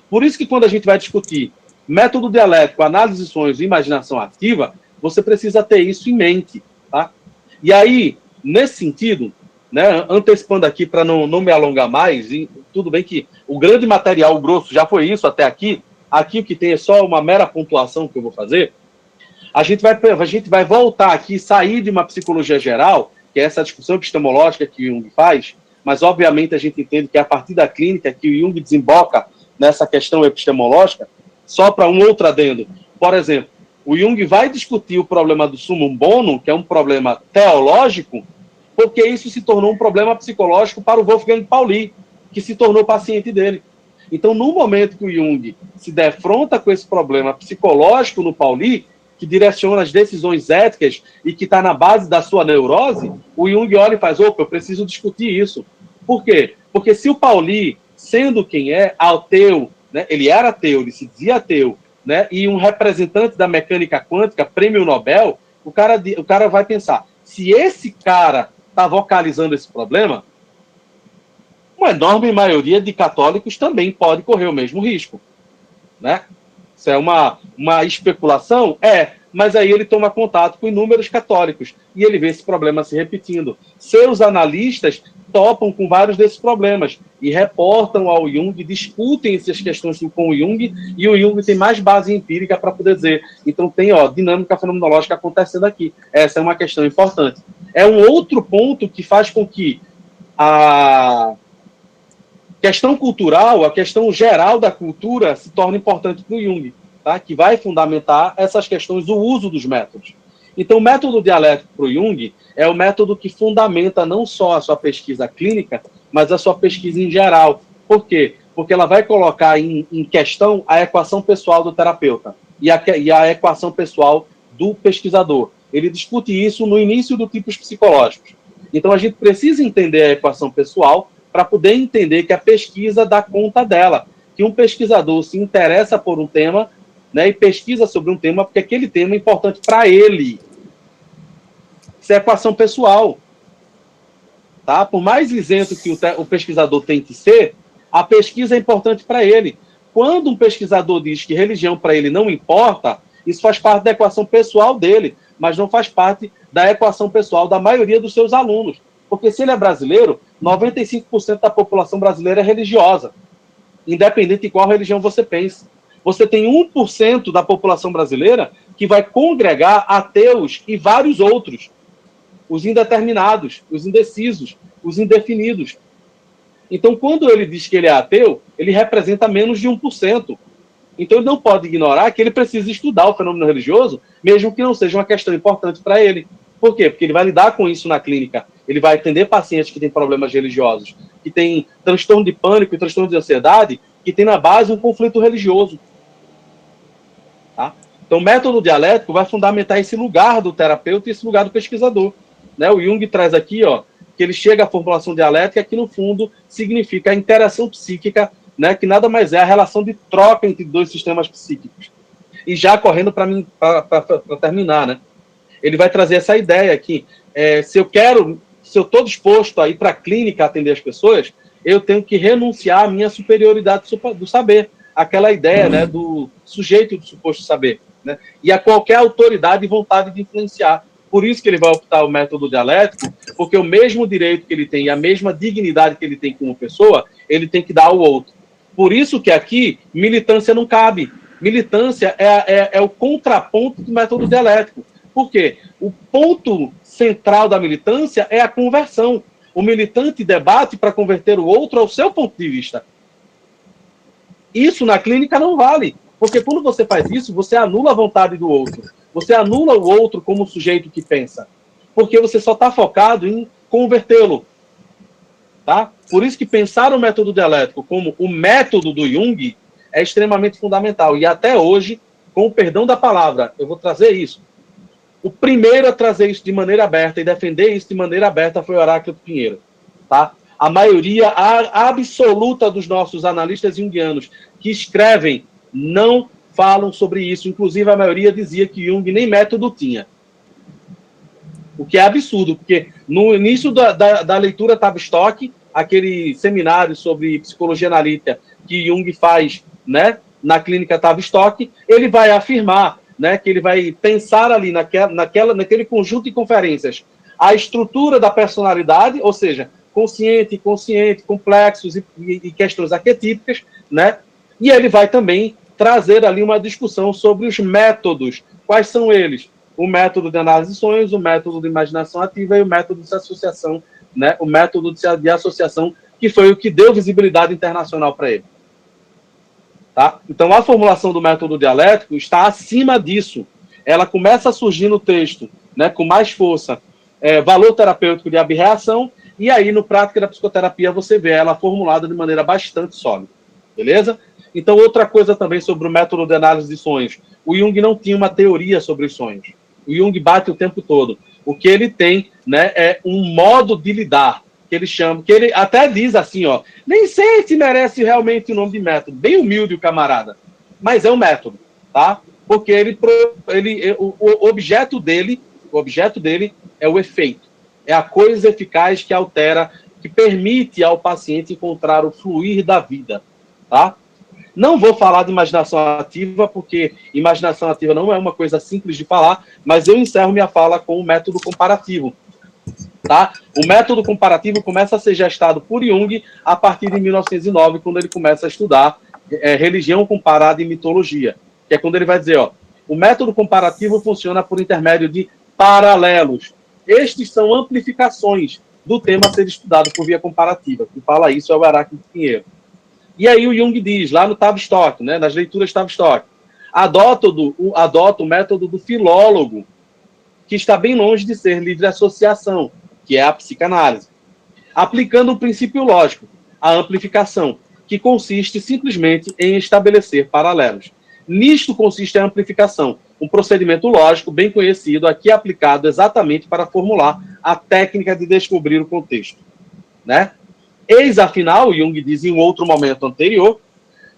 Por isso que quando a gente vai discutir método dialético, análise de sonhos e imaginação ativa, você precisa ter isso em mente. Tá? E aí, nesse sentido, né, antecipando aqui para não me alongar mais, e tudo bem que o grande material, o grosso, já foi isso até aqui. Aqui o que tem é só uma mera pontuação que eu vou fazer. A gente vai voltar aqui, sair de uma psicologia geral, que é essa discussão epistemológica que o Jung faz, mas obviamente a gente entende que é a partir da clínica que o Jung desemboca nessa questão epistemológica, só para um outro adendo. Por exemplo, o Jung vai discutir o problema do summum bonum, que é um problema teológico, porque isso se tornou um problema psicológico para o Wolfgang Pauli, que se tornou paciente dele. Então, no momento que o Jung se defronta com esse problema psicológico no Pauli, que direciona as decisões éticas e que está na base da sua neurose, o Jung olha e faz, opa, eu preciso discutir isso. Por quê? Porque se o Pauli, sendo quem é, ateu, né, ele era ateu, ele se dizia ateu, né, e um representante da mecânica quântica, prêmio Nobel, o cara vai pensar, se esse cara está vocalizando esse problema, uma enorme maioria de católicos também pode correr o mesmo risco, né? Isso é uma especulação? Mas aí ele toma contato com inúmeros católicos e ele vê esse problema se repetindo. Seus analistas topam com vários desses problemas e reportam ao Jung, discutem essas questões com o Jung, e o Jung tem mais base empírica para poder dizer. Então tem dinâmica fenomenológica acontecendo aqui. Essa é uma questão importante. É um outro ponto que faz com que a questão cultural, a questão geral da cultura se torna importante para o Jung, tá? Que vai fundamentar essas questões do uso dos métodos. Então, o método dialético para o Jung é o método que fundamenta não só a sua pesquisa clínica, mas a sua pesquisa em geral. Por quê? Porque ela vai colocar em questão a equação pessoal do terapeuta e a equação pessoal do pesquisador. Ele discute isso no início do tipos psicológicos. Então, a gente precisa entender a equação pessoal para poder entender que a pesquisa dá conta dela, que um pesquisador se interessa por um tema, né, e pesquisa sobre um tema porque aquele tema é importante para ele. Isso é equação pessoal. Tá? Por mais isento que o pesquisador tem que ser, a pesquisa é importante para ele. Quando um pesquisador diz que religião para ele não importa, isso faz parte da equação pessoal dele, mas não faz parte da equação pessoal da maioria dos seus alunos. Porque se ele é brasileiro, 95% da população brasileira é religiosa, independente de qual religião você pense. Você tem 1% da população brasileira que vai congregar ateus e vários outros. Os indeterminados, os indecisos, os indefinidos. Então, quando ele diz que ele é ateu, ele representa menos de 1%. Então, ele não pode ignorar que ele precisa estudar o fenômeno religioso, mesmo que não seja uma questão importante para ele. Por quê? Porque ele vai lidar com isso na clínica. Ele vai atender pacientes que têm problemas religiosos, que têm transtorno de pânico e transtorno de ansiedade, que tem na base um conflito religioso. Tá? Então, o método dialético vai fundamentar esse lugar do terapeuta e esse lugar do pesquisador. Né? O Jung traz aqui, ó, que ele chega à formulação dialética, que no fundo significa a interação psíquica, né, que nada mais é a relação de troca entre dois sistemas psíquicos. E já correndo para terminar, né, ele vai trazer essa ideia aqui, se eu estou disposto a ir para a clínica atender as pessoas, eu tenho que renunciar à minha superioridade do saber, aquela ideia, né, do sujeito do suposto saber, né, e a qualquer autoridade e vontade de influenciar. Por isso que ele vai optar o método dialético, porque o mesmo direito que ele tem e a mesma dignidade que ele tem como pessoa, ele tem que dar ao outro. Por isso que aqui, militância não cabe. Militância é o contraponto do método dialético. Por quê? O ponto central da militância é a conversão. O militante debate para converter o outro ao seu ponto de vista. Isso na clínica não vale. Porque quando você faz isso, você anula a vontade do outro. Você anula o outro como sujeito que pensa. Porque você só está focado em convertê-lo. Tá? Por isso que pensar o método dialético como o método do Jung é extremamente fundamental. E até hoje, com o perdão da palavra, eu vou trazer isso. O primeiro a trazer isso de maneira aberta e defender isso de maneira aberta foi o Heráclito Pinheiro. Tá? A maioria absoluta dos nossos analistas junguianos que escrevem não falam sobre isso. Inclusive, a maioria dizia que Jung nem método tinha. O que é absurdo, porque no início da leitura Tavistock, aquele seminário sobre psicologia analítica que Jung faz, né, na clínica Tavistock, ele vai afirmar, né, que ele vai pensar ali naquele conjunto de conferências a estrutura da personalidade, ou seja, consciente, inconsciente, complexos e questões arquetípicas, né, e ele vai também trazer ali uma discussão sobre os métodos. Quais são eles? O método de análise de sonhos, o método de imaginação ativa e o método de associação, né? O método de associação, que foi o que deu visibilidade internacional para ele. Tá? Então, a formulação do método dialético está acima disso. Ela começa a surgir no texto, né, com mais força, valor terapêutico de abreação, e aí, no Prática da Psicoterapia, você vê ela formulada de maneira bastante sólida. Beleza? Então, outra coisa também sobre o método de análise de sonhos. O Jung não tinha uma teoria sobre os sonhos. O Jung bate o tempo todo. O que ele tem, né, é um modo de lidar, que ele chama, que ele até diz assim, ó, nem sei se merece realmente o nome de método. Bem humilde o camarada. Mas é um método, tá? Porque o objeto dele é o efeito. É a coisa eficaz que altera, que permite ao paciente encontrar o fluir da vida, tá? Não vou falar de imaginação ativa, porque imaginação ativa não é uma coisa simples de falar, mas eu encerro minha fala com o método comparativo. Tá? O método comparativo começa a ser gestado por Jung a partir de 1909, quando ele começa a estudar religião comparada e mitologia. Que é quando ele vai dizer, ó, o método comparativo funciona por intermédio de paralelos. Estes são amplificações do tema a ser estudado por via comparativa. Quem fala isso é o Heráclito Pinheiro. E aí o Jung diz, lá no Tavistock, né, nas leituras Tavistock, adota o método do filólogo, que está bem longe de ser livre associação, que é a psicanálise, aplicando um princípio lógico, a amplificação, que consiste simplesmente em estabelecer paralelos. Nisto consiste a amplificação, um procedimento lógico bem conhecido, aqui aplicado exatamente para formular a técnica de descobrir o contexto, né? Eis, afinal, Jung diz em um outro momento anterior,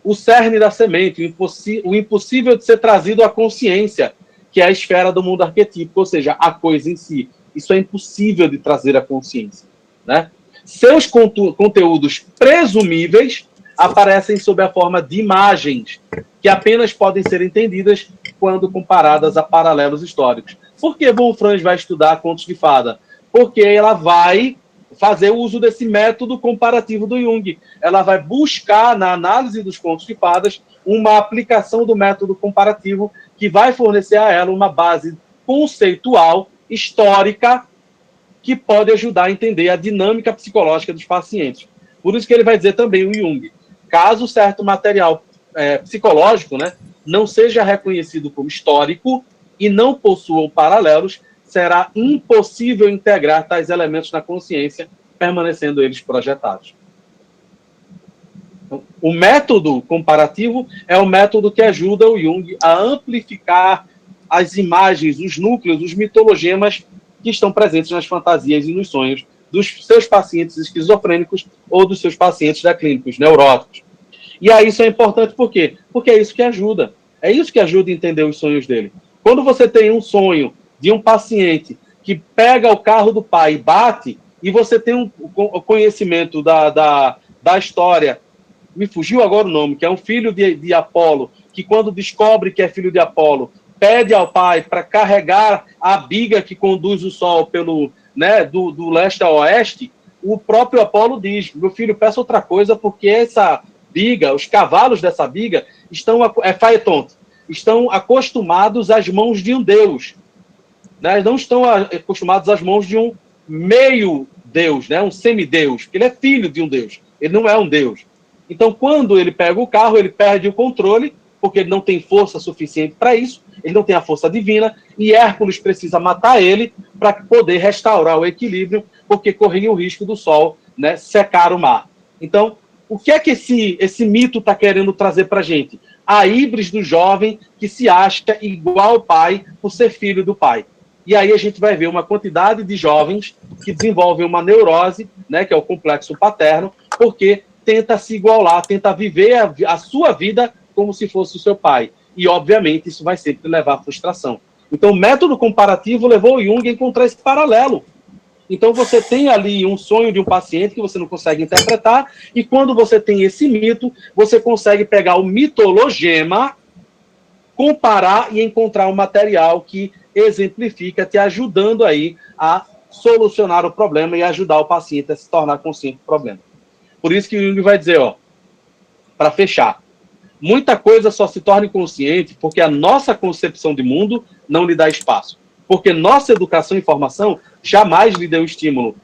o cerne da semente, o impossível de ser trazido à consciência, que é a esfera do mundo arquetípico, ou seja, a coisa em si. Isso é impossível de trazer à consciência, né? Seus conteúdos presumíveis aparecem sob a forma de imagens, que apenas podem ser entendidas quando comparadas a paralelos históricos. Por que Von Franz vai estudar contos de fada? Porque ela vai fazer uso desse método comparativo do Jung. Ela vai buscar, na análise dos contos de fadas, uma aplicação do método comparativo que vai fornecer a ela uma base conceitual, histórica, que pode ajudar a entender a dinâmica psicológica dos pacientes. Por isso que ele vai dizer também, o Jung, caso certo material psicológico, né, não seja reconhecido como histórico e não possua paralelos, será impossível integrar tais elementos na consciência, permanecendo eles projetados. Então, o método comparativo é o método que ajuda o Jung a amplificar as imagens, os núcleos, os mitologemas que estão presentes nas fantasias e nos sonhos dos seus pacientes esquizofrênicos ou dos seus pacientes clínicos, neuróticos. E aí isso é importante por quê? Porque é isso que ajuda. É isso que ajuda a entender os sonhos dele. Quando você tem um sonho de um paciente que pega o carro do pai e bate, e você tem um conhecimento da história, me fugiu agora o nome, que é um filho de Apolo, que quando descobre que é filho de Apolo, pede ao pai para carregar a biga que conduz o sol pelo, né, do leste a oeste, o próprio Apolo diz, meu filho, peça outra coisa, porque essa biga, os cavalos dessa biga, estão acostumados às mãos de um deus, né? Não estão acostumados às mãos de um meio-deus, né? Um semideus, porque ele é filho de um deus, ele não é um deus. Então, quando ele pega o carro, ele perde o controle, porque ele não tem força suficiente para isso, ele não tem a força divina, e Hércules precisa matar ele para poder restaurar o equilíbrio, porque corria o risco do sol, né, secar o mar. Então, o que é que esse mito está querendo trazer para a gente? A híbris do jovem que se acha igual ao pai por ser filho do pai. E aí a gente vai ver uma quantidade de jovens que desenvolvem uma neurose, né, que é o complexo paterno, porque tenta se igualar, tenta viver a sua vida como se fosse o seu pai. E, obviamente, isso vai sempre levar à frustração. Então, o método comparativo levou o Jung a encontrar esse paralelo. Então, você tem ali um sonho de um paciente que você não consegue interpretar, e quando você tem esse mito, você consegue pegar o mitologema, comparar e encontrar um material que exemplifica, te ajudando aí a solucionar o problema e ajudar o paciente a se tornar consciente do problema. Por isso que o Jung vai dizer, para fechar, muita coisa só se torna inconsciente porque a nossa concepção de mundo não lhe dá espaço. Porque nossa educação e formação jamais lhe deu estímulo.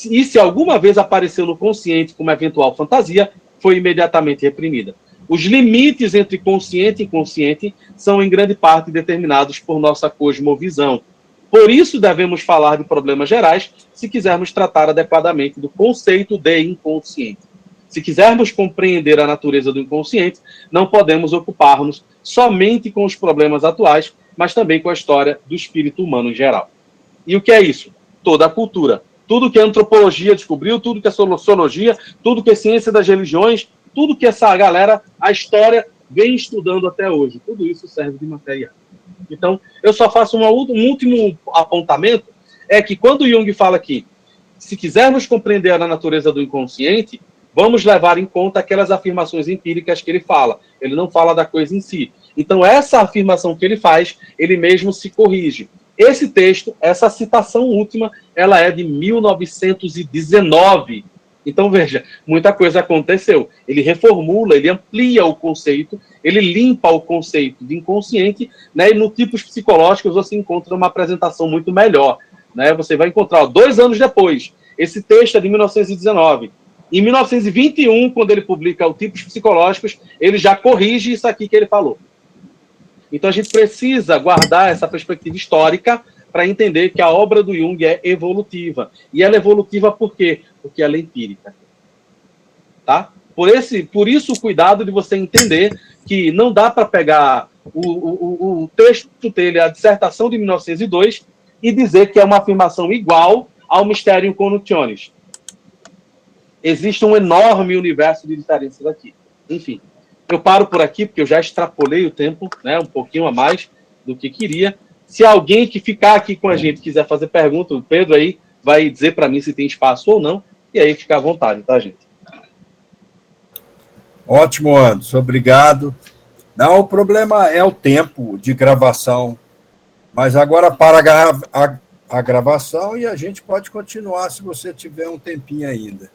E se alguma vez apareceu no consciente como eventual fantasia, foi imediatamente reprimida. Os limites entre consciente e inconsciente são, em grande parte, determinados por nossa cosmovisão. Por isso, devemos falar de problemas gerais se quisermos tratar adequadamente do conceito de inconsciente. Se quisermos compreender a natureza do inconsciente, não podemos ocupar-nos somente com os problemas atuais, mas também com a história do espírito humano em geral. E o que é isso? Toda a cultura. Tudo que a antropologia descobriu, tudo que a sociologia, tudo que a ciência das religiões, tudo que essa galera, a história, vem estudando até hoje. Tudo isso serve de material. Então, eu só faço um último apontamento, é que quando Jung fala que, se quisermos compreender a natureza do inconsciente, vamos levar em conta aquelas afirmações empíricas que ele fala. Ele não fala da coisa em si. Então, essa afirmação que ele faz, ele mesmo se corrige. Esse texto, essa citação última, ela é de 1919. Então, veja, muita coisa aconteceu. Ele reformula, ele amplia o conceito, ele limpa o conceito de inconsciente, né? E no tipos psicológicos você encontra uma apresentação muito melhor, né? Você vai encontrar 2 anos depois. Esse texto é de 1919. Em 1921, quando ele publica o Tipos Psicológicos, ele já corrige isso aqui que ele falou. Então, a gente precisa guardar essa perspectiva histórica para entender que a obra do Jung é evolutiva. E ela é evolutiva por quê? Porque ela é empírica. Tá? Por isso, o cuidado de você entender que não dá para pegar o texto dele, a dissertação de 1902, e dizer que é uma afirmação igual ao Mysterium Conjunctionis. existe um enorme universo de diferenças aqui. Enfim, eu paro por aqui, porque eu já extrapolei o tempo, né, um pouquinho a mais do que queria. Se alguém que ficar aqui com a gente quiser fazer pergunta, o Pedro aí vai dizer para mim se tem espaço ou não, e aí fica à vontade, tá, gente? Ótimo, Anderson, obrigado. Não, o problema é o tempo de gravação, mas agora para a gravação e a gente pode continuar se você tiver um tempinho ainda.